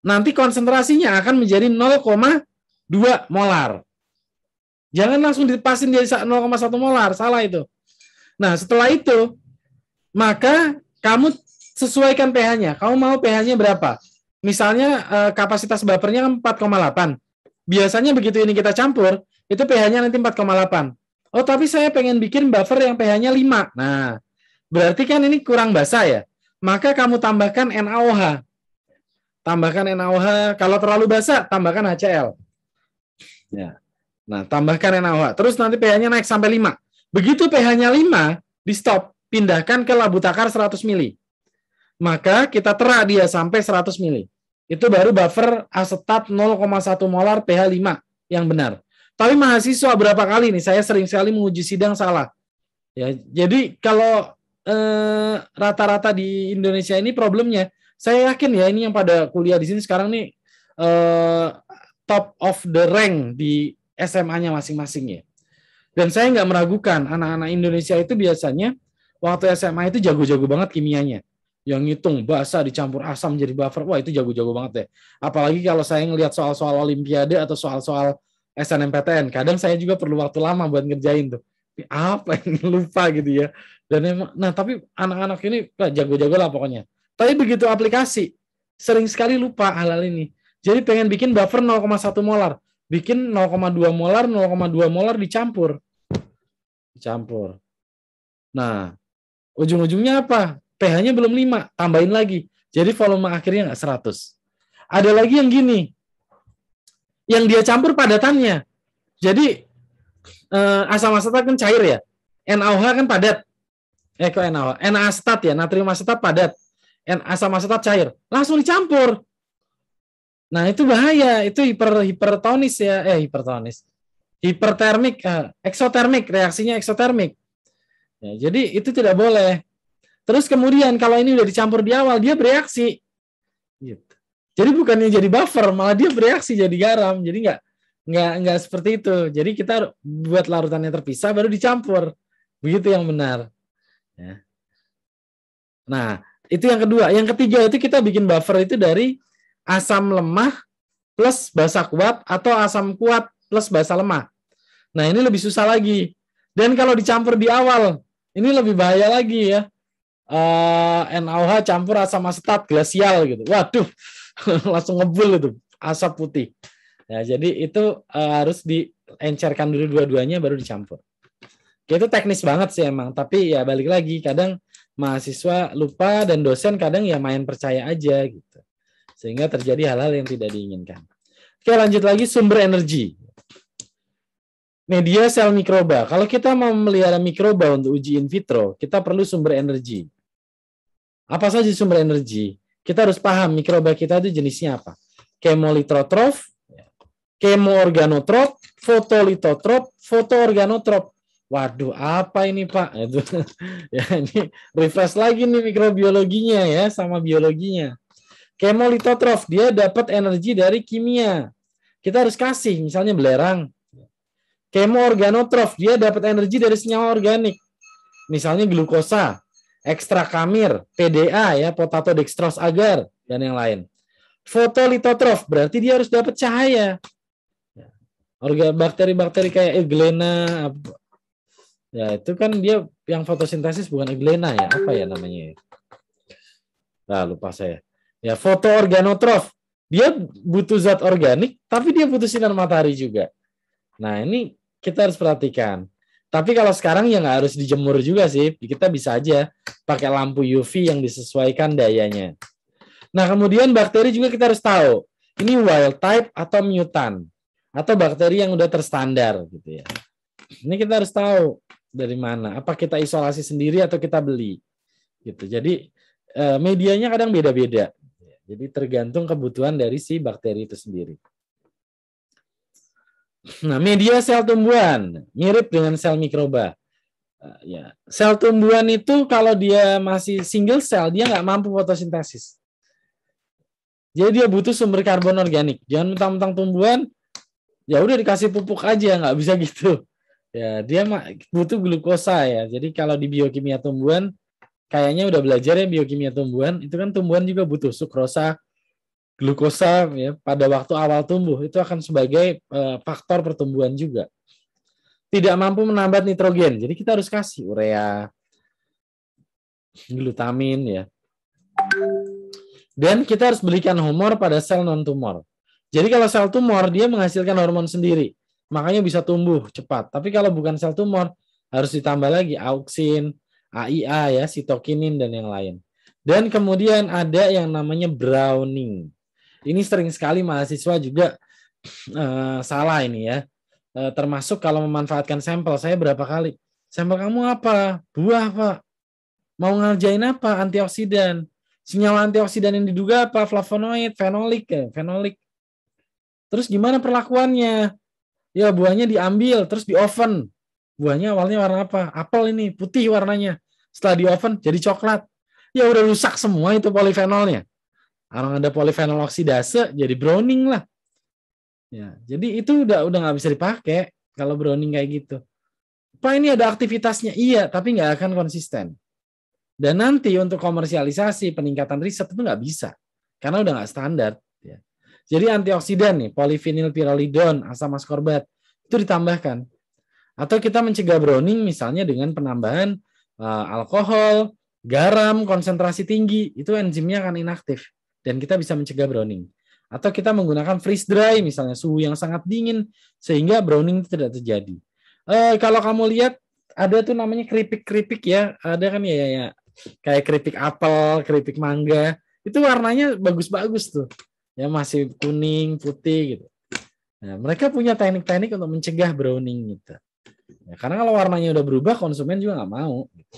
Nanti konsentrasinya akan menjadi 0,2 molar. Jangan langsung dipasin jadi 0,1 molar, salah itu. Nah, setelah itu, maka kamu sesuaikan pH-nya. Kamu mau pH-nya berapa? Misalnya kapasitas buffernya 4,8. Biasanya begitu ini kita campur, itu pH-nya nanti 4,8. Oh, tapi saya pengen bikin buffer yang pH-nya 5. Nah, berarti kan ini kurang basa ya. Maka kamu tambahkan NaOH. Tambahkan NaOH. Kalau terlalu basa, tambahkan HCl. Ya. Nah, tambahkan NaOH. Terus nanti pH-nya naik sampai 5. Begitu pH-nya 5, di stop. Pindahkan ke labu takar 100 ml. Maka kita terak dia sampai 100 ml. Itu baru buffer asetat 0,1 molar pH 5 yang benar. Tapi mahasiswa berapa kali nih saya sering sekali menguji sidang salah. Ya, jadi kalau rata-rata di Indonesia ini problemnya, saya yakin ya ini yang pada kuliah di sini sekarang nih top of the rank di SMA-nya masing-masing ya. Dan saya nggak meragukan anak-anak Indonesia itu biasanya waktu SMA itu jago-jago banget kimianya. Yang ngitung basa dicampur asam jadi buffer. Wah, itu jago-jago banget deh. Apalagi kalau saya ngelihat soal-soal olimpiade atau soal-soal SNMPTN. Kadang saya juga perlu waktu lama buat ngerjain tuh. Apa yang lupa gitu ya. Dan emang, nah tapi anak-anak ini jago-jago lah pokoknya. Tapi begitu aplikasi, sering sekali lupa hal-hal ini. Jadi pengen bikin buffer 0,1 molar. Bikin 0,2 molar, 0,2 molar dicampur. Nah, ujung-ujungnya apa? pH-nya belum 5, tambahin lagi. Jadi volume akhirnya nggak 100. Ada lagi yang gini, yang dia campur padatannya. Jadi asam asetat kan cair ya, NaOH kan padat. Kok NaOH? Na-asetat ya, natrium asetat padat. Asam asetat cair, langsung dicampur. Nah itu bahaya, itu hipertonis ya, hipertermik, eksotermik, reaksinya eksotermik. Ya, jadi itu tidak boleh. Terus kemudian kalau ini udah dicampur di awal, dia bereaksi. Gitu. Jadi bukannya jadi buffer, malah dia bereaksi jadi garam. Jadi nggak seperti itu. Jadi kita buat larutannya terpisah baru dicampur. Begitu yang benar. Ya. Nah, itu yang kedua. Yang ketiga itu kita bikin buffer itu dari asam lemah plus basa kuat atau asam kuat plus basa lemah. Nah, ini lebih susah lagi. Dan kalau dicampur di awal, ini lebih bahaya lagi ya. NaOH campur asam asetat glasial gitu. Waduh, langsung ngebul itu asap putih. Ya, jadi itu harus diencerkan dulu dua-duanya baru dicampur. Itu teknis banget sih emang, tapi ya balik lagi kadang mahasiswa lupa dan dosen kadang ya main percaya aja gitu. Sehingga terjadi hal-hal yang tidak diinginkan. Oke, lanjut lagi sumber energi. Media sel mikroba. Kalau kita mau memelihara mikroba untuk uji in vitro, kita perlu sumber energi. Apa saja sumber energi? Kita harus paham mikroba kita itu jenisnya apa. Kemolitotrof, kemoorganotrop, fotolitotrop, fotoorganotrop. Waduh, apa ini Pak? Itu ya, ini refresh lagi nih mikrobiologinya ya sama biologinya. Kemolitotrof, dia dapat energi dari kimia. Kita harus kasih, misalnya belerang. Kemoorganotrof, dia dapat energi dari senyawa organik. Misalnya glukosa, ekstrakamir, PDA ya, potato dextrose agar dan yang lain. Fotolitotrof, berarti dia harus dapat cahaya. Bakteri-bakteri kayak Euglena, ya itu kan dia yang fotosintesis bukan Euglena ya, apa ya namanya? Nah, lupa saya. Ya, fotoorganotrof, dia butuh zat organik, tapi dia butuh sinar matahari juga. Nah, ini kita harus perhatikan. Tapi kalau sekarang ya nggak harus dijemur juga sih. Kita bisa aja pakai lampu UV yang disesuaikan dayanya. Nah, kemudian bakteri juga kita harus tahu. Ini wild type atau mutant. Atau bakteri yang udah terstandar gitu ya. Ini kita harus tahu dari mana. Apa kita isolasi sendiri atau kita beli. Gitu. Jadi medianya kadang beda-beda. Jadi tergantung kebutuhan dari si bakteri itu sendiri. Nah, media sel tumbuhan mirip dengan sel mikroba. Ya, sel tumbuhan itu kalau dia masih single cell dia nggak mampu fotosintesis. Jadi dia butuh sumber karbon organik. Jangan mentang-mentang tumbuhan, ya udah dikasih pupuk aja, nggak bisa gitu. Ya, dia butuh glukosa ya. Jadi kalau di biokimia tumbuhan, kayaknya udah belajar ya biokimia tumbuhan. Itu kan tumbuhan juga butuh sukrosa, glukosa ya pada waktu awal tumbuh itu akan sebagai faktor pertumbuhan juga. Tidak mampu menambah nitrogen, jadi kita harus kasih urea, glutamin ya. Dan kita harus berikan humor pada sel non tumor. Jadi kalau sel tumor dia menghasilkan hormon sendiri, makanya bisa tumbuh cepat. Tapi kalau bukan sel tumor harus ditambah lagi auksin, AIA ya, sitokinin dan yang lain. Dan kemudian ada yang namanya browning. Ini sering sekali mahasiswa juga salah ini ya. Termasuk kalau memanfaatkan sampel. Saya berapa kali? Sampel kamu apa? Buah, Pak. Mau ngerjain apa? Antioksidan. Senyawa antioksidan yang diduga apa? Flavonoid, fenolik ya. Fenolik. Terus gimana perlakuannya? Ya buahnya diambil, terus di oven. Buahnya awalnya warna apa? Apel ini, putih warnanya. Setelah di oven jadi coklat. Ya udah rusak semua itu polifenolnya. Orang ada polifenol oksidase jadi browning lah. Ya, jadi itu udah nggak bisa dipakai kalau browning kayak gitu. Pak ini ada aktivitasnya, iya, tapi nggak akan konsisten. Dan nanti untuk komersialisasi peningkatan riset itu nggak bisa karena udah nggak standar. Ya. Jadi antioksidan nih, polyphenylpyrrolidone, asam askorbat itu ditambahkan. Atau kita mencegah browning misalnya dengan penambahan alkohol, garam, konsentrasi tinggi, itu enzimnya akan inaktif. Dan kita bisa mencegah browning. Atau kita menggunakan freeze dry, misalnya suhu yang sangat dingin, sehingga browning itu tidak terjadi. Kalau kamu lihat, ada tuh namanya keripik-keripik ya, ada kan ya, kayak keripik apel, keripik mangga, itu warnanya bagus-bagus tuh, ya masih kuning, putih gitu. Nah, mereka punya teknik-teknik untuk mencegah browning gitu. Ya, karena kalau warnanya udah berubah, konsumen juga nggak mau. Gitu.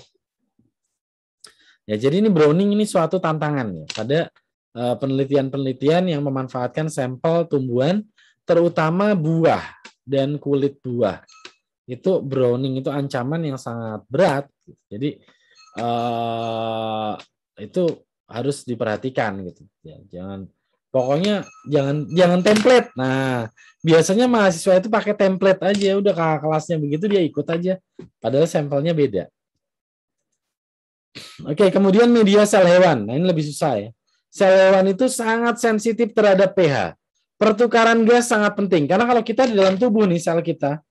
Ya, jadi ini browning ini suatu tantangan ya pada penelitian-penelitian yang memanfaatkan sampel tumbuhan, terutama buah dan kulit buah. Itu browning itu ancaman yang sangat berat. Jadi itu harus diperhatikan gitu. Ya, pokoknya jangan template. Nah, biasanya mahasiswa itu pakai template aja, udah kakak kelasnya begitu dia ikut aja, padahal sampelnya beda. Oke, kemudian media sel hewan. Nah, ini lebih susah ya. Sel hewan itu sangat sensitif terhadap pH. Pertukaran gas sangat penting, karena kalau kita di dalam tubuh nih, sel kita,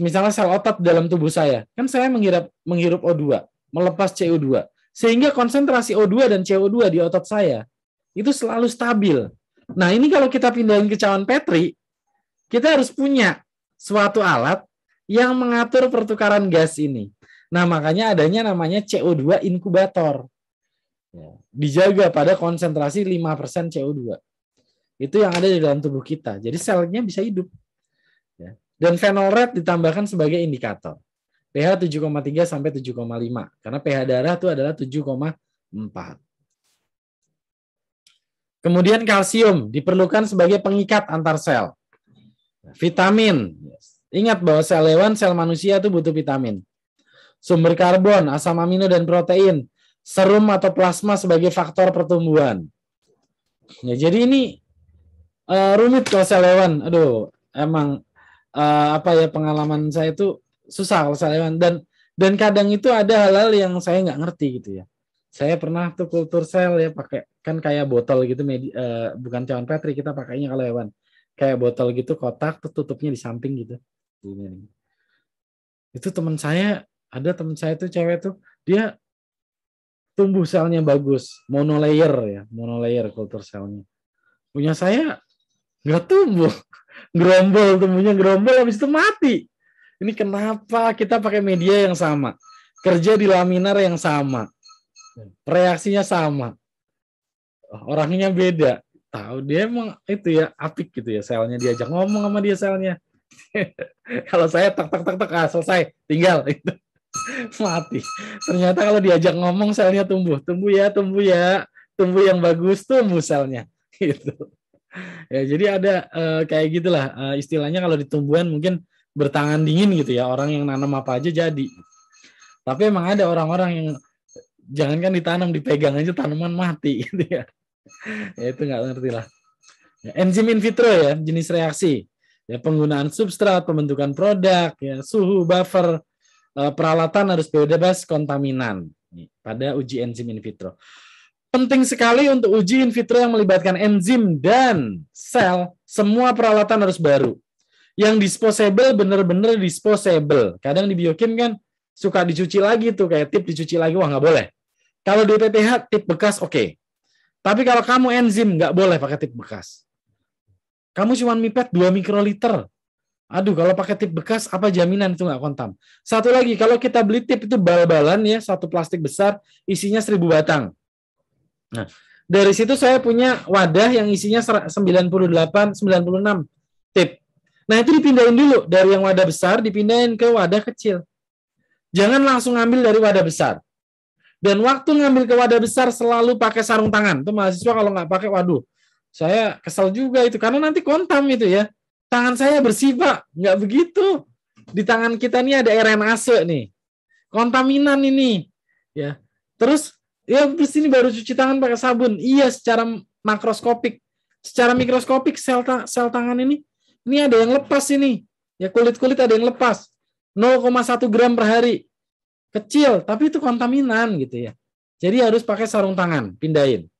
misalnya sel otot dalam tubuh saya, kan saya menghirup O2, melepas CO2, sehingga konsentrasi O2 dan CO2 di otot saya itu selalu stabil. Nah, ini kalau kita pindahin ke cawan Petri, kita harus punya suatu alat yang mengatur pertukaran gas ini. Nah, makanya adanya namanya CO2 inkubator. Ya, dijaga pada konsentrasi 5% CO2. Itu yang ada di dalam tubuh kita. Jadi selnya bisa hidup. Ya. Dan phenol red ditambahkan sebagai indikator. pH 7,3 sampai 7,5. Karena pH darah itu adalah 7,4. Kemudian kalsium diperlukan sebagai pengikat antar sel. Vitamin. Ingat bahwa sel hewan, sel manusia itu butuh vitamin. Sumber karbon, asam amino dan protein, serum atau plasma sebagai faktor pertumbuhan. Ya, jadi ini rumit kalau sel hewan. Aduh, emang pengalaman saya itu susah kalau sel hewan, dan kadang itu ada hal-hal yang saya nggak ngerti gitu ya. Saya pernah tuh kultur sel ya, pakai kan kayak botol gitu, bukan cawan Petri, kita pakainya kalau hewan kayak botol gitu, kotak tuh tutupnya di samping gitu. Ini. Itu ada teman saya tuh cewek tuh, dia tumbuh selnya bagus, monolayer kultur selnya. Punya saya nggak tumbuh, tumbuhnya gerombol, habis itu mati. Ini kenapa? Kita pakai media yang sama, kerja di laminar yang sama, reaksinya sama, orangnya beda. Tahu dia emang itu ya apik gitu ya selnya, diajak ngomong sama dia selnya. Kalau saya tak selesai, tinggal itu. Mati. Ternyata kalau diajak ngomong selnya tumbuh yang bagus, tumbuh selnya gitu. Ya, jadi ada kayak gitulah istilahnya, kalau di tumbuhan mungkin bertangan dingin gitu ya, orang yang nanam apa aja jadi. Tapi emang ada orang-orang yang jangankan ditanam, dipegang aja tanaman mati gitu ya. Ya itu nggak ngerti lah. Ya, enzim in vitro ya, jenis reaksi. Ya, penggunaan substrat, pembentukan produk, ya, suhu, buffer, peralatan harus bebas kontaminan pada uji enzim in vitro. Penting sekali untuk uji in vitro yang melibatkan enzim dan sel, semua peralatan harus baru. Yang disposable benar-benar disposable. Kadang di biokim kan suka dicuci lagi tuh, kayak tip dicuci lagi, wah nggak boleh. Kalau di PPH tip bekas oke. Tapi kalau kamu enzim nggak boleh pakai tip bekas. Kamu cuma mipet 2 mikroliter. Aduh, kalau pakai tip bekas, apa jaminan itu nggak kontam? Satu lagi, kalau kita beli tip itu bal-balan ya, satu plastik besar, isinya 1000 batang. Nah, dari situ saya punya wadah yang isinya 96 tip. Nah, itu dipindahin dulu. Dari yang wadah besar, dipindahin ke wadah kecil. Jangan langsung ngambil dari wadah besar. Dan waktu ngambil ke wadah besar, selalu pakai sarung tangan. Itu mahasiswa kalau nggak pakai, waduh, saya kesel juga itu. Karena nanti kontam itu ya. Tangan saya bersih, Pak. Nggak begitu. Di tangan kita ini ada RNase nih. Kontaminan ini. Ya. Terus, ya ini baru cuci tangan pakai sabun. Iya, secara makroskopik. Secara mikroskopik, sel tangan ini ada yang lepas ini. Ya, kulit-kulit ada yang lepas. 0,1 gram per hari. Kecil, tapi itu kontaminan gitu ya. Jadi harus pakai sarung tangan, pindahin.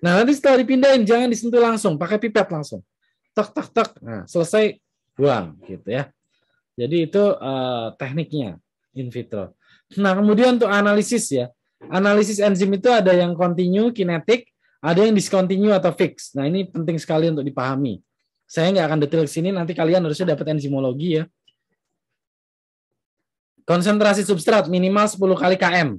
Nah, nanti setelah dipindahin, jangan disentuh langsung. Pakai pipet langsung. Tek. Nah, selesai, buang gitu ya. Jadi itu tekniknya in vitro. Nah, kemudian untuk analisis ya. Analisis enzim itu ada yang continue, kinetik, ada yang discontinue atau fix. Nah, ini penting sekali untuk dipahami. Saya nggak akan detail ke sini, nanti kalian harusnya dapat enzimologi ya. Konsentrasi substrat minimal 10 kali km.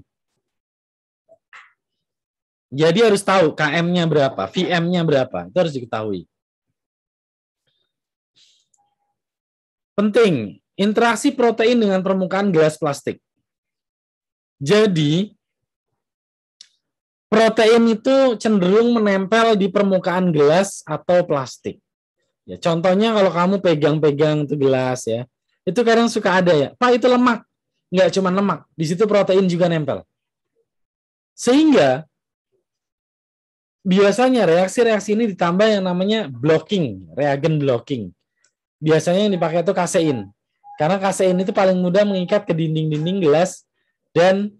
Jadi harus tahu km-nya berapa, VM-nya berapa. Itu harus diketahui. Penting, interaksi protein dengan permukaan gelas plastik. Jadi, protein itu cenderung menempel di permukaan gelas atau plastik. Ya, contohnya kalau kamu pegang-pegang itu gelas ya, itu kadang suka ada ya, Pak itu lemak. nggak cuma lemak, di situ protein juga nempel. Sehingga biasanya reaksi-reaksi ini ditambah yang namanya blocking, reagen blocking. Biasanya yang dipakai itu kasein. Karena kasein itu paling mudah mengikat ke dinding-dinding gelas dan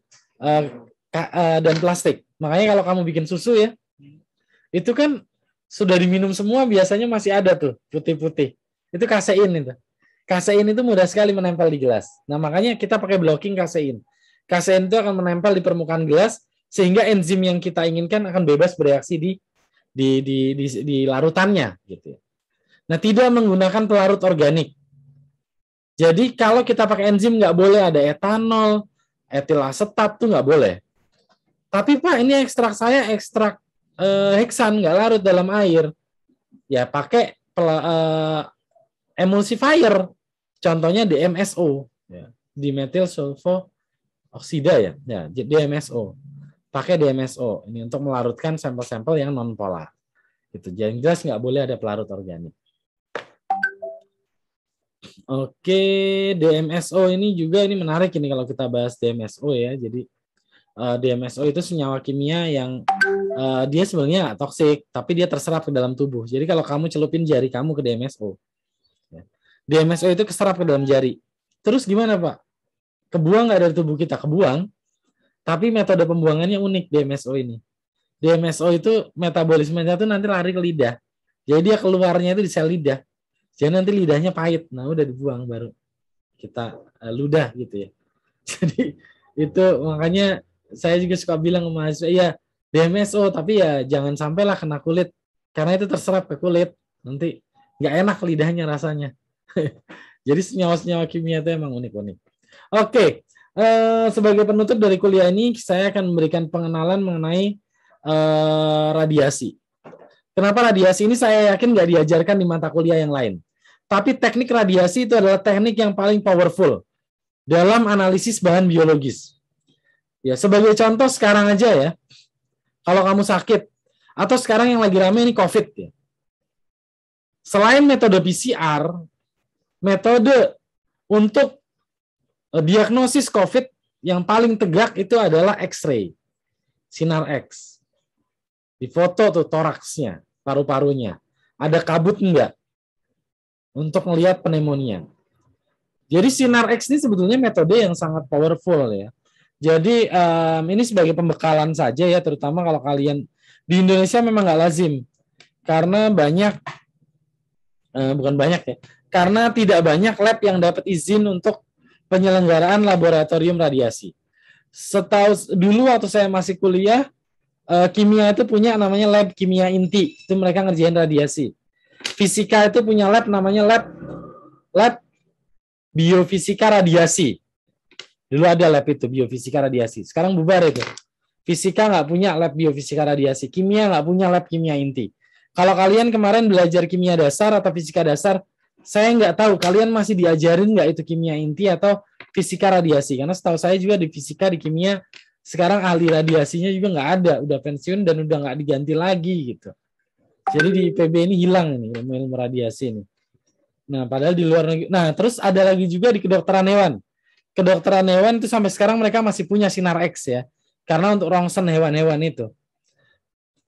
plastik. Makanya kalau kamu bikin susu ya, itu kan sudah diminum semua biasanya masih ada tuh putih-putih. Itu kasein itu. Kasein itu mudah sekali menempel di gelas. Nah, makanya kita pakai blocking kasein. Kasein itu akan menempel di permukaan gelas sehingga enzim yang kita inginkan akan bebas bereaksi di larutannya gitu. Nah, tidak menggunakan pelarut organik. Jadi kalau kita pakai enzim nggak boleh ada etanol, etil asetat tuh nggak boleh. Tapi Pak, ini ekstrak saya ekstrak heksan nggak larut dalam air. Ya pakai emulsifier. Contohnya DMSO, ya, dimetil sulfo oksida ya, DMSO. Pakai DMSO ini untuk melarutkan sampel-sampel yang non polar. Gitu. Jadi jelas nggak boleh ada pelarut organik. Oke, DMSO ini juga ini menarik ini kalau kita bahas DMSO ya. Jadi DMSO itu senyawa kimia yang dia sebenarnya nggak toksik, tapi dia terserap ke dalam tubuh. Jadi kalau kamu celupin jari kamu ke DMSO, ya, DMSO itu keserap ke dalam jari. Terus gimana Pak? Kebuang nggak dari tubuh kita? Kebuang, tapi metode pembuangannya unik DMSO ini. DMSO itu metabolismenya itu nanti lari ke lidah. Jadi dia keluarnya itu di sel lidah. Jadi nanti lidahnya pahit. Nah udah dibuang baru kita ludah gitu ya. Jadi itu makanya saya juga suka bilang ke mahasiswa, ya DMSO, tapi ya jangan sampailah kena kulit. Karena itu terserap ke kulit. Nanti nggak enak lidahnya rasanya. Jadi senyawa-senyawa kimia itu emang unik-unik. Oke, sebagai penutup dari kuliah ini, saya akan memberikan pengenalan mengenai radiasi. Kenapa radiasi ini saya yakin nggak diajarkan di mata kuliah yang lain. Tapi teknik radiasi itu adalah teknik yang paling powerful dalam analisis bahan biologis. Ya, sebagai contoh sekarang aja ya, kalau kamu sakit, atau sekarang yang lagi rame ini COVID ya. Selain metode PCR, metode untuk diagnosis COVID yang paling tegak itu adalah X-ray, sinar X. Di foto tuh toraksnya, paru-parunya. Ada kabut enggak? Untuk melihat pneumonia. Jadi sinar X ini sebetulnya metode yang sangat powerful ya. Jadi ini sebagai pembekalan saja ya, terutama kalau kalian di Indonesia memang nggak lazim. Karena banyak, bukan banyak ya, karena tidak banyak lab yang dapat izin untuk penyelenggaraan laboratorium radiasi. Setahu dulu waktu saya masih kuliah, kimia itu punya namanya lab kimia inti, itu mereka ngerjain radiasi. Fisika itu punya lab namanya lab biofisika radiasi. Dulu ada lab itu biofisika radiasi. Sekarang bubar itu. Fisika nggak punya lab biofisika radiasi. Kimia nggak punya lab kimia inti. Kalau kalian kemarin belajar kimia dasar atau fisika dasar, saya nggak tahu kalian masih diajarin nggak itu kimia inti atau fisika radiasi. Karena setahu saya juga di fisika, di kimia, sekarang ahli radiasinya juga nggak ada. Udah pensiun dan udah nggak diganti lagi gitu. Jadi di IPB ini hilang ini ilmu radiasi ini. Nah, padahal di luar negeri. Nah, terus ada lagi juga di kedokteran hewan. Kedokteran hewan itu sampai sekarang mereka masih punya sinar X ya. Karena untuk rongsen hewan-hewan itu.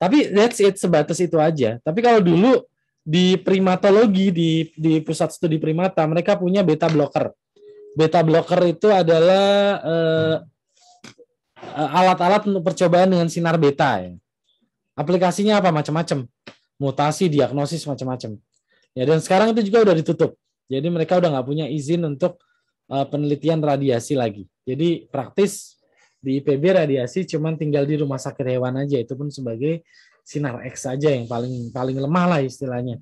Tapi that's it, sebatas itu aja. Tapi kalau dulu di primatologi, di pusat studi primata, mereka punya beta blocker. Beta blocker itu adalah alat-alat untuk percobaan dengan sinar beta ya. Aplikasinya apa? Macam-macam. Mutasi, diagnosis, macam-macam. Ya, dan sekarang itu juga udah ditutup. Jadi mereka udah nggak punya izin untuk penelitian radiasi lagi. Jadi praktis di IPB radiasi cuman tinggal di rumah sakit hewan aja, itu pun sebagai sinar X saja yang paling lemah lah istilahnya.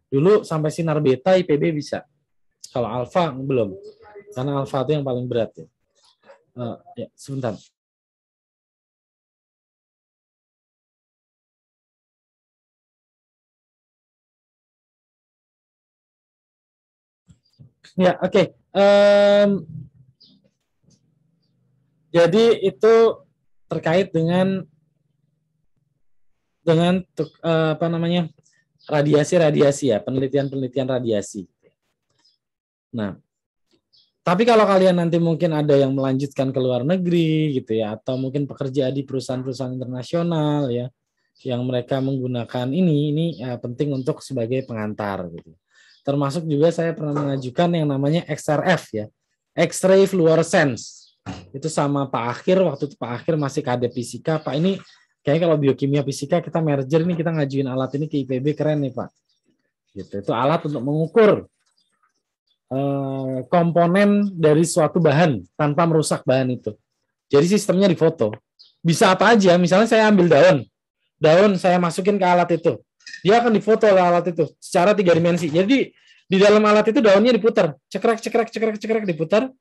Dulu sampai sinar beta IPB bisa. Kalau alfa belum. Karena alfa itu yang paling berat ya. Ya, sebentar. Ya, oke. Jadi itu terkait dengan apa namanya radiasi ya, penelitian radiasi. Nah, Tapi kalau kalian nanti mungkin ada yang melanjutkan ke luar negeri gitu ya, atau mungkin pekerja di perusahaan-perusahaan internasional ya, yang mereka menggunakan ini penting untuk sebagai pengantar gitu. Termasuk juga saya pernah mengajukan yang namanya XRF ya, X-ray fluorescence. Itu sama Pak Akhir, waktu itu Pak Akhir masih kadep fisika. Pak, ini kayaknya kalau biokimia fisika kita merger nih, kita ngajuin alat ini ke IPB, keren nih Pak. Gitu. Itu alat untuk mengukur komponen dari suatu bahan tanpa merusak bahan itu. Jadi sistemnya difoto. Bisa apa aja, misalnya saya ambil daun saya masukin ke alat itu. Dia akan difoto oleh alat itu secara 3 dimensi. Jadi di dalam alat itu daunnya diputar, cekrek diputar.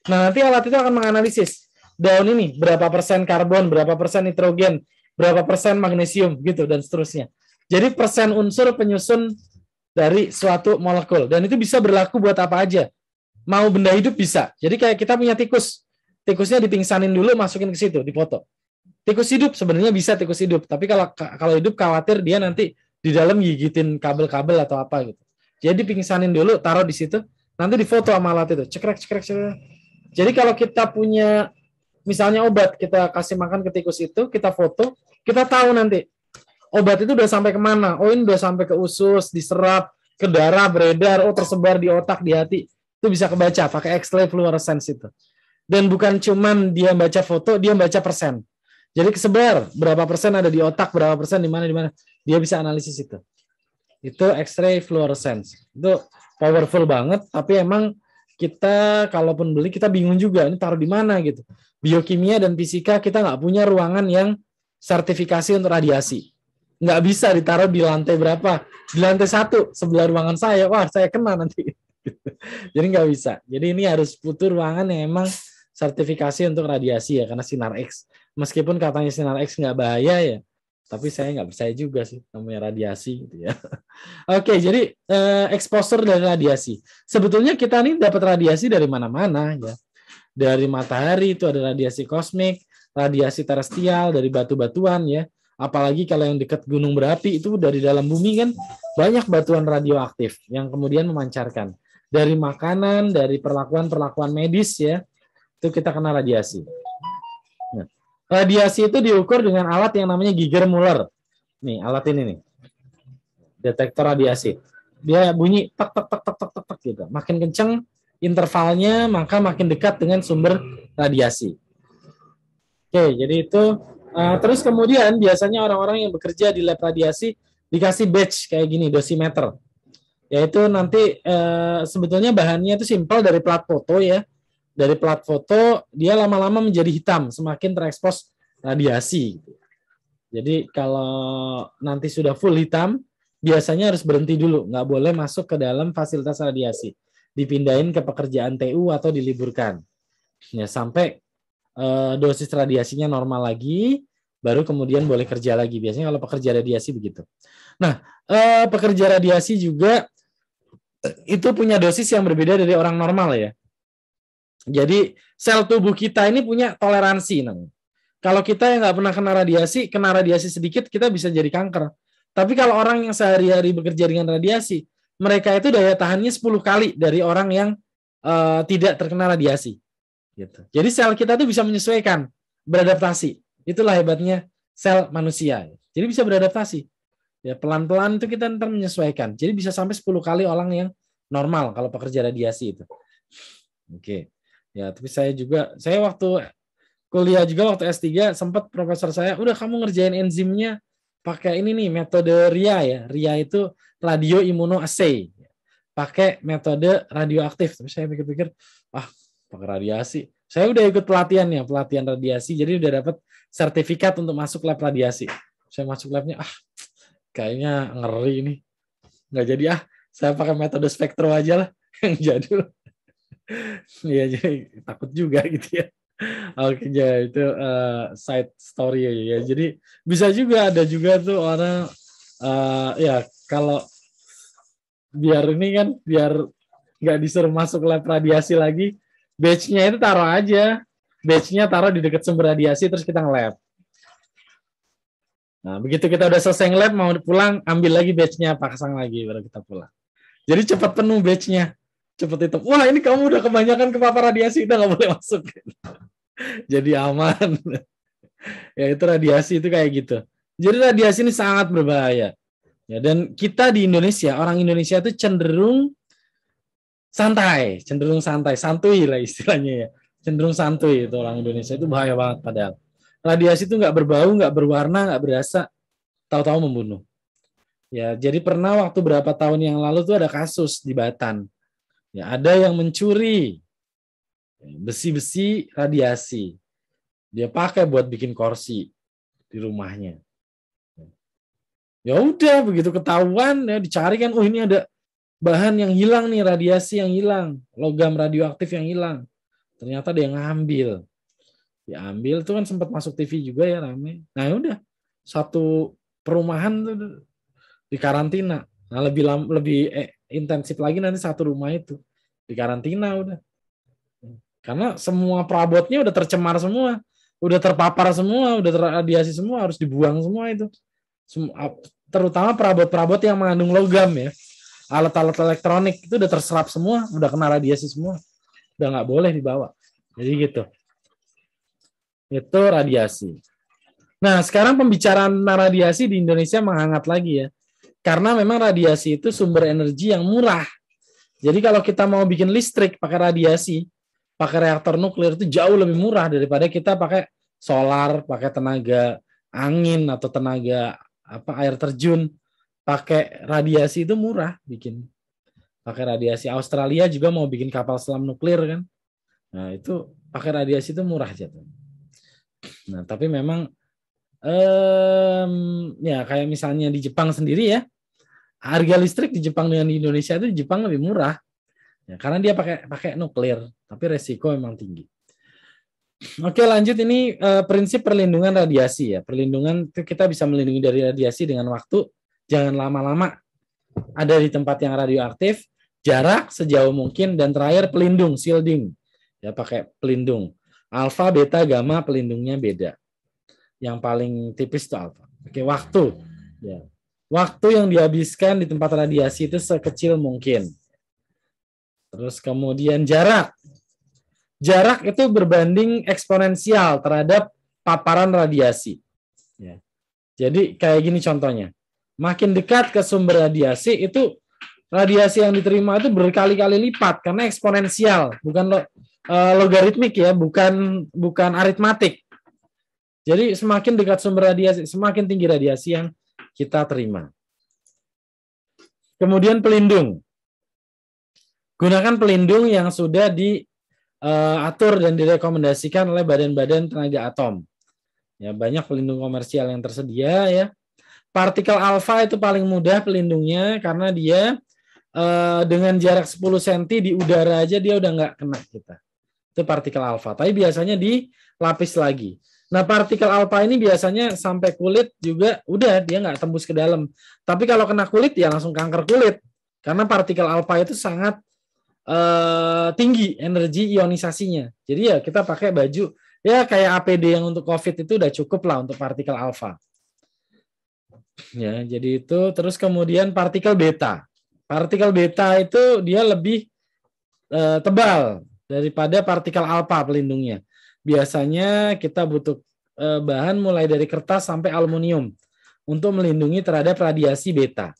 Nah, nanti alat itu akan menganalisis daun ini berapa persen karbon, berapa persen nitrogen, berapa persen magnesium gitu dan seterusnya. Jadi persen unsur penyusun dari suatu molekul, dan itu bisa berlaku buat apa aja. Mau benda hidup bisa. Jadi kayak kita punya tikusnya dipingsanin dulu, masukin ke situ, dipoto. Tikus hidup sebenarnya bisa tikus hidup, tapi kalau hidup khawatir dia nanti di dalam gigitin kabel-kabel atau apa gitu. Jadi pingsanin dulu, taruh di situ, nanti difoto sama alat itu, cekrek. Jadi kalau kita punya misalnya obat, kita kasih makan ke tikus itu, kita foto, kita tahu nanti obat itu udah sampai kemana. Oh, ini udah sampai ke usus, diserap, ke darah, beredar, oh tersebar di otak, di hati. Itu bisa kebaca pakai X-ray fluorescence itu. Dan bukan cuman dia baca foto, dia baca persen. Jadi kesebar berapa persen ada di otak, berapa persen di mana. Dia bisa analisis itu. Itu X-ray fluorescence. Itu powerful banget, tapi emang kita kalaupun beli kita bingung juga ini taruh di mana gitu. Biokimia dan fisika kita nggak punya ruangan yang sertifikasi untuk radiasi. Nggak bisa ditaruh di lantai berapa. Di lantai 1 sebelah ruangan saya, wah saya kena nanti. Jadi nggak bisa. Jadi ini harus butuh ruangan yang emang sertifikasi untuk radiasi ya, karena sinar X. Meskipun katanya sinar X nggak bahaya ya, tapi saya nggak percaya juga sih namanya radiasi gitu ya. Oke, jadi exposure dari radiasi. Sebetulnya kita ini dapat radiasi dari mana-mana ya. Dari matahari itu ada radiasi kosmik, radiasi terestrial dari batu-batuan ya. Apalagi kalau yang dekat gunung berapi itu dari dalam bumi kan banyak batuan radioaktif yang kemudian memancarkan. Dari makanan, dari perlakuan medis ya, itu kita kena radiasi. Nah, radiasi itu diukur dengan alat yang namanya Geiger-Müller. Nih, alat ini nih. Detektor radiasi. Dia bunyi tek gitu. Makin kenceng intervalnya, maka makin dekat dengan sumber radiasi. Oke, jadi itu terus kemudian biasanya orang-orang yang bekerja di lab radiasi dikasih badge kayak gini, dosimeter. Yaitu nanti sebetulnya bahannya itu simpel dari plat foto ya. Dari plat foto dia lama-lama menjadi hitam semakin terekspos radiasi. Jadi kalau nanti sudah full hitam, biasanya harus berhenti dulu, nggak boleh masuk ke dalam fasilitas radiasi. Dipindahin ke pekerjaan TU atau diliburkan. Ya, sampai dosis radiasinya normal lagi, baru kemudian boleh kerja lagi. Biasanya kalau pekerja radiasi begitu. Nah, pekerja radiasi juga itu punya dosis yang berbeda dari orang normal ya. Jadi sel tubuh kita ini punya toleransi namanya. Kalau kita yang nggak pernah kena radiasi sedikit, kita bisa jadi kanker. Tapi kalau orang yang sehari-hari bekerja dengan radiasi, mereka itu daya tahannya 10 kali dari orang yang tidak terkena radiasi. Gitu. Jadi sel kita tuh bisa menyesuaikan, beradaptasi. Itulah hebatnya sel manusia. Jadi bisa beradaptasi. Ya, pelan-pelan itu kita ntar menyesuaikan. Jadi bisa sampai 10 kali orang yang normal kalau pekerja radiasi itu. Oke. Ya, tapi saya waktu kuliah juga waktu S3 sempat profesor saya, udah kamu ngerjain enzimnya pakai ini nih metode RIA ya. RIA itu radio immunoassay. Pakai metode radioaktif. Tapi saya pikir-pikir, pakai radiasi. Saya udah ikut pelatihan radiasi, jadi udah dapat sertifikat untuk masuk lab radiasi. Saya masuk labnya, kayaknya ngeri ini. Nggak jadi saya pakai metode spektro aja lah yang jadul. Ya jadi takut juga gitu ya. Oke, ya itu side story ya. Jadi bisa juga ada juga tuh orang ya kalau biar nggak disuruh masuk lab radiasi lagi, batch-nya itu taruh aja. Batch-nya taruh di dekat sumber radiasi terus kita nge-lab. Nah, begitu kita udah selesai nge-lab mau pulang, ambil lagi batch-nya, pasang lagi baru kita pulang. Jadi cepat penuh batch-nya. cepet itu. Wah, ini kamu udah kebanyakan kepapar radiasi, udah nggak boleh masuk. Jadi aman. Ya itu radiasi itu kayak gitu. Jadi radiasi ini sangat berbahaya. Ya, dan kita di Indonesia, orang Indonesia itu cenderung santai, santuy lah istilahnya ya. Cenderung santuy itu orang Indonesia, itu bahaya banget padahal. Radiasi itu nggak berbau, nggak berwarna, nggak berasa, tahu-tahu membunuh. Ya, jadi pernah waktu berapa tahun yang lalu tuh ada kasus di Batan. Ya, ada yang mencuri besi-besi radiasi. Dia pakai buat bikin kursi di rumahnya. Ya udah, begitu ketahuan ya dicari kan, oh ini ada bahan yang hilang nih, radiasi yang hilang, logam radioaktif yang hilang. Ternyata dia ngambil. Diambil tuh kan sempat masuk TV juga ya rame. Nah ya udah, satu perumahan tuh dikarantina. Nah lebih intensif lagi nanti satu rumah itu dikarantina udah. Karena semua perabotnya udah tercemar semua, udah terpapar semua, udah terradiasi semua, harus dibuang semua itu. Terutama perabot-perabot yang mengandung logam ya. Alat-alat elektronik itu udah terserap semua, udah kena radiasi semua. Udah nggak boleh dibawa. Jadi gitu. Itu radiasi. Nah, sekarang pembicaraan radiasi di Indonesia menghangat lagi ya. Karena memang radiasi itu sumber energi yang murah. Jadi kalau kita mau bikin listrik pakai radiasi, pakai reaktor nuklir itu jauh lebih murah daripada kita pakai solar, pakai tenaga angin atau tenaga air terjun. Pakai radiasi itu murah bikin. Pakai radiasi. Australia juga mau bikin kapal selam nuklir kan. Nah, itu pakai radiasi itu murah jatuh. Nah, tapi memang ya kayak misalnya di Jepang sendiri ya. Harga listrik di Jepang dengan di Indonesia itu di Jepang lebih murah. Ya, karena dia pakai nuklir, tapi resiko memang tinggi. Oke, lanjut ini prinsip perlindungan radiasi ya. Perlindungan itu kita bisa melindungi dari radiasi dengan waktu, jangan lama-lama ada di tempat yang radioaktif, jarak sejauh mungkin, dan terakhir pelindung, shielding. Ya, pakai pelindung. Alfa, beta, gamma pelindungnya beda. Yang paling tipis itu alfa. Oke, waktu. Ya. Waktu yang dihabiskan di tempat radiasi itu sekecil mungkin. Terus kemudian jarak. Jarak itu berbanding eksponensial terhadap paparan radiasi. Ya. Jadi kayak gini contohnya. Makin dekat ke sumber radiasi itu radiasi yang diterima itu berkali-kali lipat karena eksponensial, bukan logaritmik ya, bukan aritmatik. Jadi semakin dekat sumber radiasi, semakin tinggi radiasi yang kita terima. Kemudian pelindung. Gunakan pelindung yang sudah diatur dan direkomendasikan oleh badan-badan tenaga atom. Ya, banyak pelindung komersial yang tersedia ya. Partikel alfa itu paling mudah pelindungnya karena dia dengan jarak 10 cm di udara aja dia udah nggak kena kita. Itu partikel alfa. Tapi biasanya dilapis lagi. Nah, partikel alfa ini biasanya sampai kulit juga udah dia nggak tembus ke dalam. Tapi kalau kena kulit ya langsung kanker kulit. Karena partikel alfa itu sangat tinggi energi ionisasinya. Jadi ya kita pakai baju ya kayak APD yang untuk COVID itu udah cukup lah untuk partikel alfa. Ya, jadi itu terus kemudian partikel beta. Partikel beta itu dia lebih tebal daripada partikel alfa pelindungnya. Biasanya kita butuh bahan mulai dari kertas sampai aluminium untuk melindungi terhadap radiasi beta.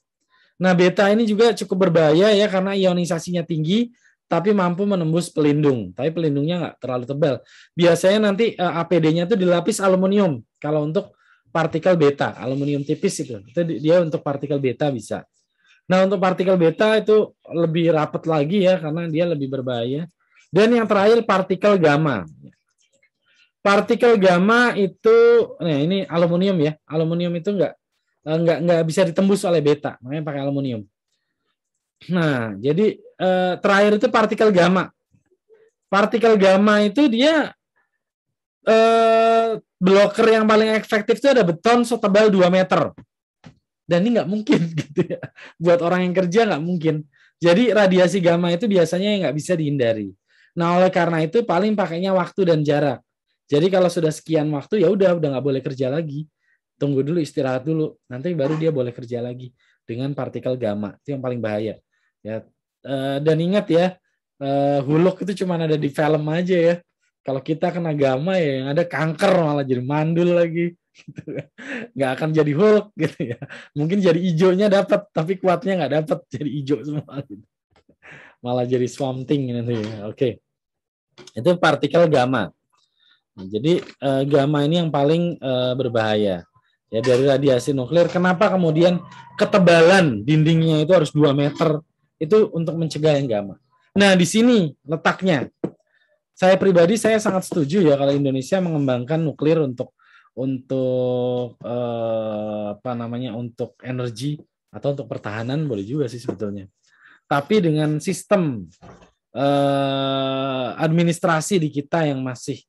Nah, beta ini juga cukup berbahaya ya karena ionisasinya tinggi tapi mampu menembus pelindung. Tapi pelindungnya nggak terlalu tebal. Biasanya nanti APD-nya itu dilapis aluminium kalau untuk partikel beta, aluminium tipis itu dia untuk partikel beta bisa. Nah, untuk partikel beta itu lebih rapat lagi ya karena dia lebih berbahaya. Dan yang terakhir partikel gamma. Partikel gamma itu, nah ini aluminium ya. Aluminium itu nggak bisa ditembus oleh beta, makanya pakai aluminium. Nah, jadi terakhir itu partikel gamma. Partikel gamma itu dia bloker yang paling efektif itu ada beton setebal 2 meter. Dan ini nggak mungkin gitu ya. Buat orang yang kerja nggak mungkin. Jadi radiasi gamma itu biasanya nggak bisa dihindari. Nah, oleh karena itu paling pakainya waktu dan jarak. Jadi kalau sudah sekian waktu ya udah nggak boleh kerja lagi. Tunggu dulu, istirahat dulu. Nanti baru dia boleh kerja lagi dengan partikel gamma. Itu yang paling bahaya. Ya, dan ingat ya, Huluk itu cuma ada di film aja ya. Kalau kita kena gamma ya yang ada kanker malah jadi mandul lagi. Gitu. Nggak akan jadi Hulk gitu ya. Mungkin jadi hijaunya dapat tapi kuatnya nggak dapat jadi hijau semua. Gitu. Malah jadi Swamp Thing nanti. Oke. Itu partikel gamma. Jadi gamma ini yang paling berbahaya. Ya dari radiasi nuklir. Kenapa kemudian ketebalan dindingnya itu harus 2 meter? Itu untuk mencegah yang gamma. Nah, di sini letaknya. Saya pribadi saya sangat setuju ya kalau Indonesia mengembangkan nuklir untuk untuk energi atau untuk pertahanan boleh juga sih sebetulnya. Tapi dengan sistem administrasi di kita yang masih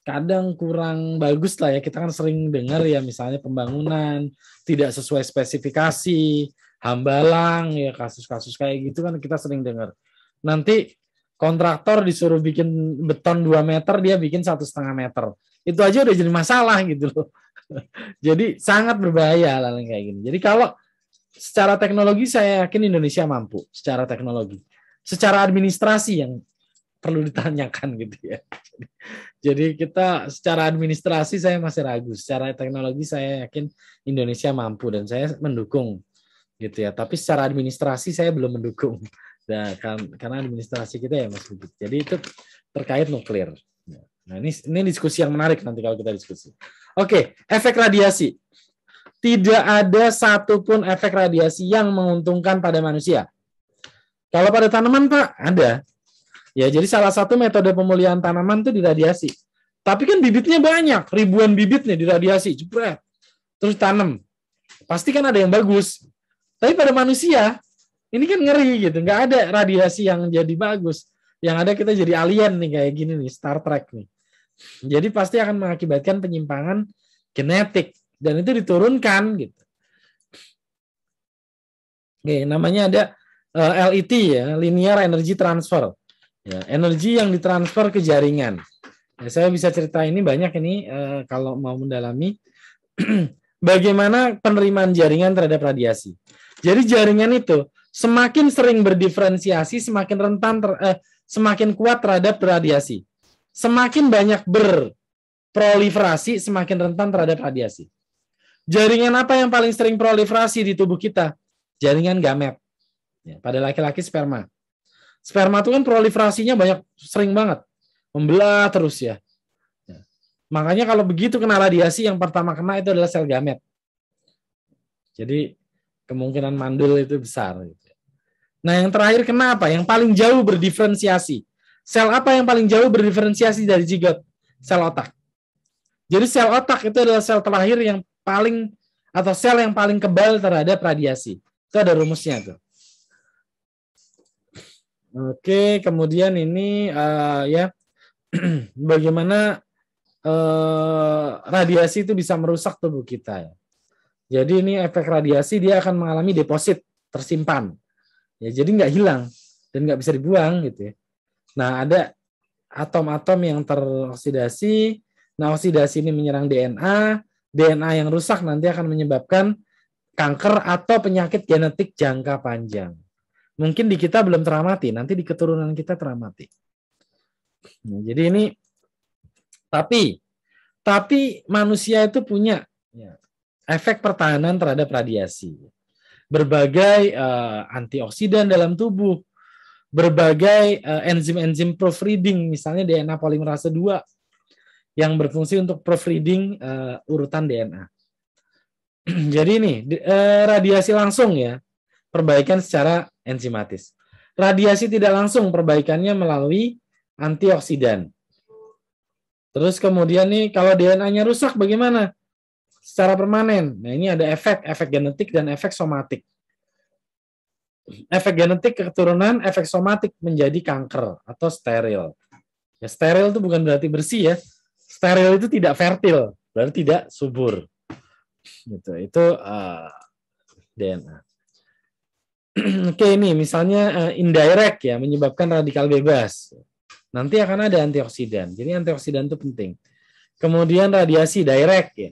kadang kurang bagus lah ya. Kita kan sering dengar ya misalnya pembangunan tidak sesuai spesifikasi, hambalang ya kasus-kasus kayak gitu kan kita sering dengar. Nanti kontraktor disuruh bikin beton 2 meter, dia bikin 1,5 meter. Itu aja udah jadi masalah gitu loh. Jadi sangat berbahaya hal kayak gini. Jadi kalau secara teknologi saya yakin Indonesia mampu secara teknologi. Secara administrasi yang perlu ditanyakan gitu ya. Jadi kita secara administrasi saya masih ragu. Secara teknologi saya yakin Indonesia mampu dan saya mendukung gitu ya. Tapi secara administrasi saya belum mendukung. Nah, karena administrasi kita ya Mas Bukit. Jadi itu terkait nuklir. Nah, ini diskusi yang menarik nanti kalau kita diskusi. Oke, efek radiasi. Tidak ada satupun efek radiasi yang menguntungkan pada manusia. Kalau pada tanaman, Pak, ada. Ya, jadi salah satu metode pemulihan tanaman itu diradiasi. Tapi kan bibitnya banyak, ribuan bibitnya diradiasi, jebret. Terus tanam. Pasti kan ada yang bagus. Tapi pada manusia ini kan ngeri gitu, nggak ada radiasi yang jadi bagus. Yang ada kita jadi alien nih kayak gini nih, Star Trek nih. Jadi pasti akan mengakibatkan penyimpangan genetik dan itu diturunkan gitu. Oke, namanya ada LET ya, linear energy transfer. Ya, energi yang ditransfer ke jaringan. Ya, saya bisa cerita ini banyak ini kalau mau mendalami bagaimana penerimaan jaringan terhadap radiasi. Jadi jaringan itu semakin sering berdiferensiasi, semakin rentan, semakin kuat terhadap radiasi. Semakin banyak berproliferasi, semakin rentan terhadap radiasi. Jaringan apa yang paling sering proliferasi di tubuh kita? Jaringan gamet. Ya, pada laki-laki sperma. Sperma itu kan proliferasinya banyak, sering banget. Membelah terus ya. Makanya kalau begitu kena radiasi, yang pertama kena itu adalah sel gamet. Jadi kemungkinan mandul itu besar. Nah, yang terakhir kenapa? Yang paling jauh berdiferensiasi. Sel apa yang paling jauh berdiferensiasi dari zigot? Sel otak. Jadi sel otak itu adalah sel terakhir yang paling atau sel yang paling kebal terhadap radiasi. Itu ada rumusnya tuh. Oke, kemudian ini ya bagaimana radiasi itu bisa merusak tubuh kita ya. Jadi ini efek radiasi dia akan mengalami deposit tersimpan. Ya, jadi nggak hilang dan nggak bisa dibuang gitu ya. Nah, ada atom-atom yang teroksidasi. Nah, oksidasi ini menyerang DNA. DNA yang rusak nanti akan menyebabkan kanker atau penyakit genetik jangka panjang. Mungkin di kita belum teramati, nanti di keturunan kita teramati. Nah, jadi ini tapi manusia itu punya ya, efek pertahanan terhadap radiasi. Berbagai antioksidan dalam tubuh, berbagai enzim-enzim proofreading, misalnya DNA polimerase 2 yang berfungsi untuk proofreading urutan DNA. Jadi ini radiasi langsung ya, perbaikan secara enzimatis. Radiasi tidak langsung, perbaikannya melalui antioksidan. Terus kemudian nih kalau DNA-nya rusak bagaimana? Secara permanen. Nah, ini ada efek genetik dan efek somatik. Efek genetik keturunan, efek somatik menjadi kanker atau steril. Ya, steril itu bukan berarti bersih ya. Steril itu tidak fertil, berarti tidak subur. Gitu. Itu DNA. Oke, ini misalnya indirect ya, menyebabkan radikal bebas. Nanti akan ada antioksidan. Jadi antioksidan itu penting. Kemudian radiasi direct ya.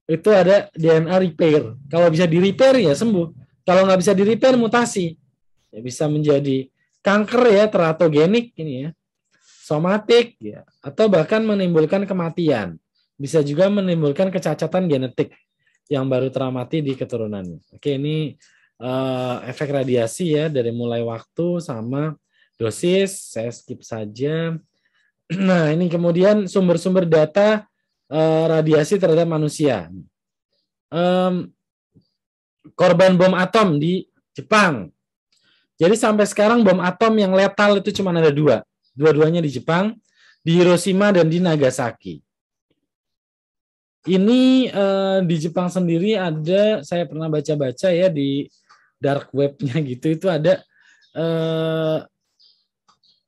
Itu ada DNA repair. Kalau bisa di repair ya sembuh. Kalau nggak bisa di repair mutasi. Ya, bisa menjadi kanker ya, teratogenik ini ya, somatik ya, atau bahkan menimbulkan kematian. Bisa juga menimbulkan kecacatan genetik yang baru teramati di keturunannya. Oke, ini efek radiasi ya, dari mulai waktu sama dosis, saya skip saja. Nah, ini kemudian sumber-sumber data radiasi terhadap manusia. Korban bom atom di Jepang. Jadi sampai sekarang bom atom yang letal itu cuma ada 2. Dua-duanya di Jepang, di Hiroshima dan di Nagasaki. Ini di Jepang sendiri ada, saya pernah baca-baca ya di dark webnya gitu, itu ada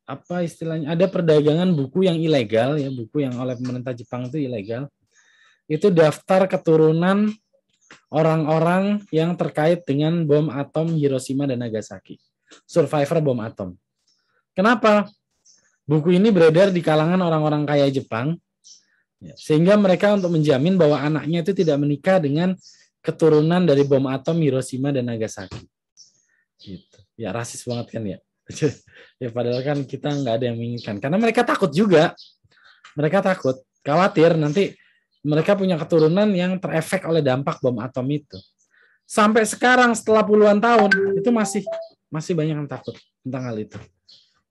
apa istilahnya, ada perdagangan buku yang ilegal ya, buku yang oleh pemerintah Jepang itu ilegal. Itu daftar keturunan orang-orang yang terkait dengan bom atom Hiroshima dan Nagasaki, survivor bom atom. Kenapa? Buku ini beredar di kalangan orang-orang kaya Jepang, sehingga mereka untuk menjamin bahwa anaknya itu tidak menikah dengan keturunan dari bom atom Hiroshima dan Nagasaki. Gitu. Ya rasis banget kan ya. Ya padahal kan kita nggak ada yang menginginkan. Karena mereka takut juga. Mereka takut, khawatir nanti mereka punya keturunan yang terefek oleh dampak bom atom itu. Sampai sekarang setelah puluhan tahun itu masih banyak yang takut tentang hal itu.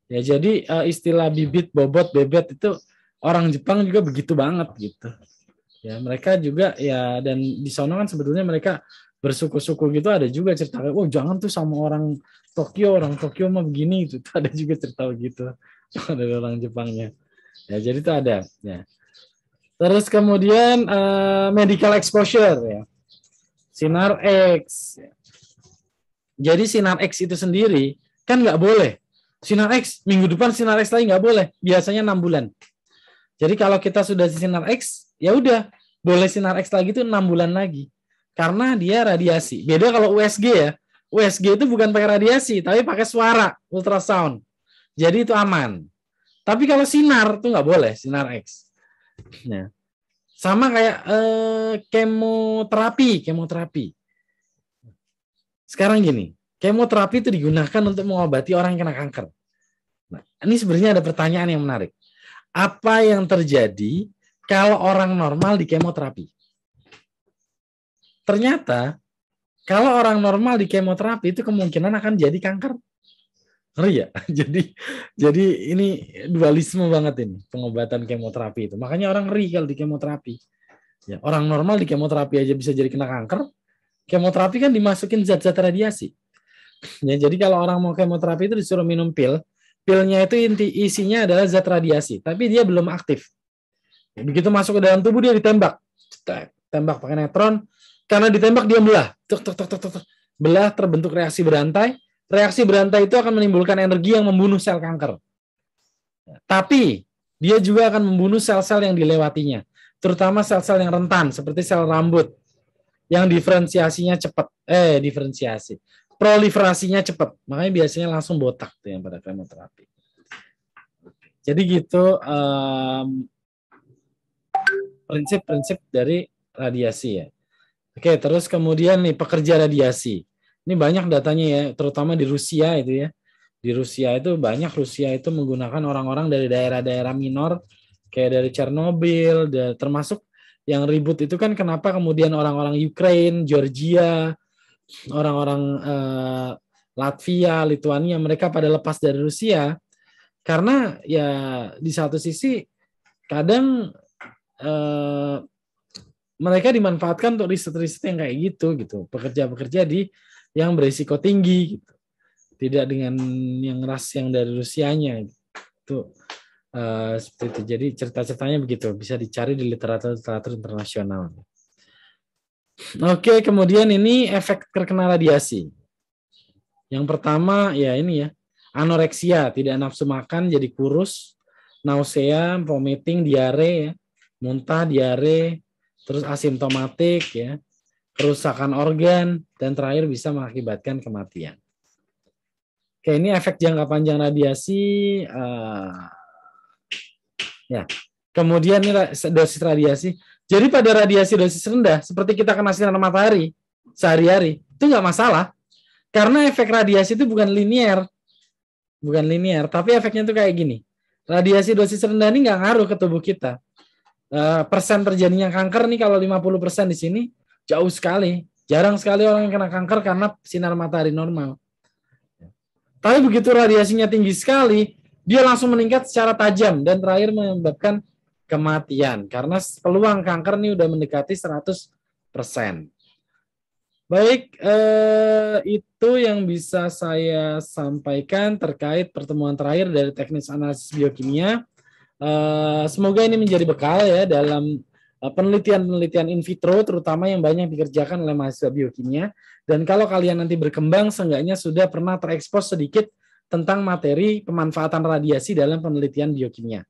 Ya jadi istilah bibit, bobot, bebet itu orang Jepang juga begitu banget gitu. Ya mereka juga ya, dan di sana kan sebetulnya mereka bersuku-suku gitu, ada juga cerita, oh jangan tuh sama orang Tokyo mah begini itu ada juga cerita begitu dari orang Jepangnya. Ya jadi itu ada. Ya. Terus kemudian medical exposure ya, sinar X. Jadi sinar X itu sendiri kan nggak boleh. Sinar X minggu depan sinar X lagi nggak boleh. Biasanya 6 bulan. Jadi kalau kita sudah sinar X, ya udah boleh sinar X lagi itu 6 bulan lagi, karena dia radiasi. Beda kalau USG ya, USG itu bukan pakai radiasi, tapi pakai suara ultrasound. Jadi itu aman. Tapi kalau sinar tuh nggak boleh, sinar X. Nah, sama kayak kemoterapi. Sekarang gini, kemoterapi itu digunakan untuk mengobati orang yang kena kanker. Nah, ini sebenarnya ada pertanyaan yang menarik. Apa yang terjadi kalau orang normal di kemoterapi? Ternyata kalau orang normal di kemoterapi itu kemungkinan akan jadi kanker. Ngeri ya? Jadi ini dualisme banget ini pengobatan kemoterapi itu. Makanya orang ngeri kalau di kemoterapi. Ya, orang normal di kemoterapi aja bisa jadi kena kanker. Kemoterapi kan dimasukin zat-zat radiasi. Ya, jadi kalau orang mau kemoterapi itu disuruh minum pil. Pilnya itu isinya adalah zat radiasi, tapi dia belum aktif. Begitu masuk ke dalam tubuh dia ditembak. Tembak pakai neutron. Karena ditembak dia belah. Belah, terbentuk reaksi berantai. Reaksi berantai itu akan menimbulkan energi yang membunuh sel kanker. Tapi dia juga akan membunuh sel-sel yang dilewatinya. Terutama sel-sel yang rentan seperti sel rambut yang diferensiasinya cepat. Proliferasinya cepat. Makanya biasanya langsung botak tuh yang pada kemoterapi. Jadi gitu prinsip-prinsip dari radiasi ya. Oke, terus kemudian nih pekerja radiasi. Ini banyak datanya ya, terutama di Rusia itu ya. Di Rusia itu banyak, Rusia itu menggunakan orang-orang dari daerah-daerah minor kayak dari Chernobyl, termasuk yang ribut itu kan kenapa kemudian orang-orang Ukraine, Georgia, orang-orang Latvia, Lituania, mereka pada lepas dari Rusia karena ya di satu sisi kadang mereka dimanfaatkan untuk riset-riset yang kayak gitu, pekerja-pekerja di yang berisiko tinggi gitu, tidak dengan yang ras yang dari Rusianya gitu. Seperti itu. Jadi cerita-ceritanya begitu, bisa dicari di literatur internasional. Oke, kemudian ini efek terkena radiasi. Yang pertama ya ini ya, anoreksia, tidak nafsu makan, jadi kurus, nausea, vomiting, diare, ya, muntah, diare, terus asimptomatik ya, kerusakan organ, dan terakhir bisa mengakibatkan kematian. Oke, ini efek jangka panjang radiasi. Ya, kemudian ini dosis radiasi. Jadi pada radiasi dosis rendah, seperti kita kena sinar matahari sehari-hari, itu nggak masalah. Karena efek radiasi itu bukan linear. bukan linear, tapi efeknya tuh kayak gini. Radiasi dosis rendah ini nggak ngaruh ke tubuh kita. Persen terjadinya kanker nih kalau 50% di sini jauh sekali. Jarang sekali orang yang kena kanker karena sinar matahari normal. Tapi begitu radiasinya tinggi sekali, dia langsung meningkat secara tajam dan terakhir menyebabkan kematian karena peluang kanker ini udah mendekati 100%. Baik, itu yang bisa saya sampaikan terkait pertemuan terakhir dari teknis analisis biokimia. Semoga ini menjadi bekal ya dalam penelitian-penelitian in vitro, terutama yang banyak dikerjakan oleh mahasiswa biokimia. Dan kalau kalian nanti berkembang, seenggaknya sudah pernah terekspos sedikit tentang materi pemanfaatan radiasi dalam penelitian biokimia.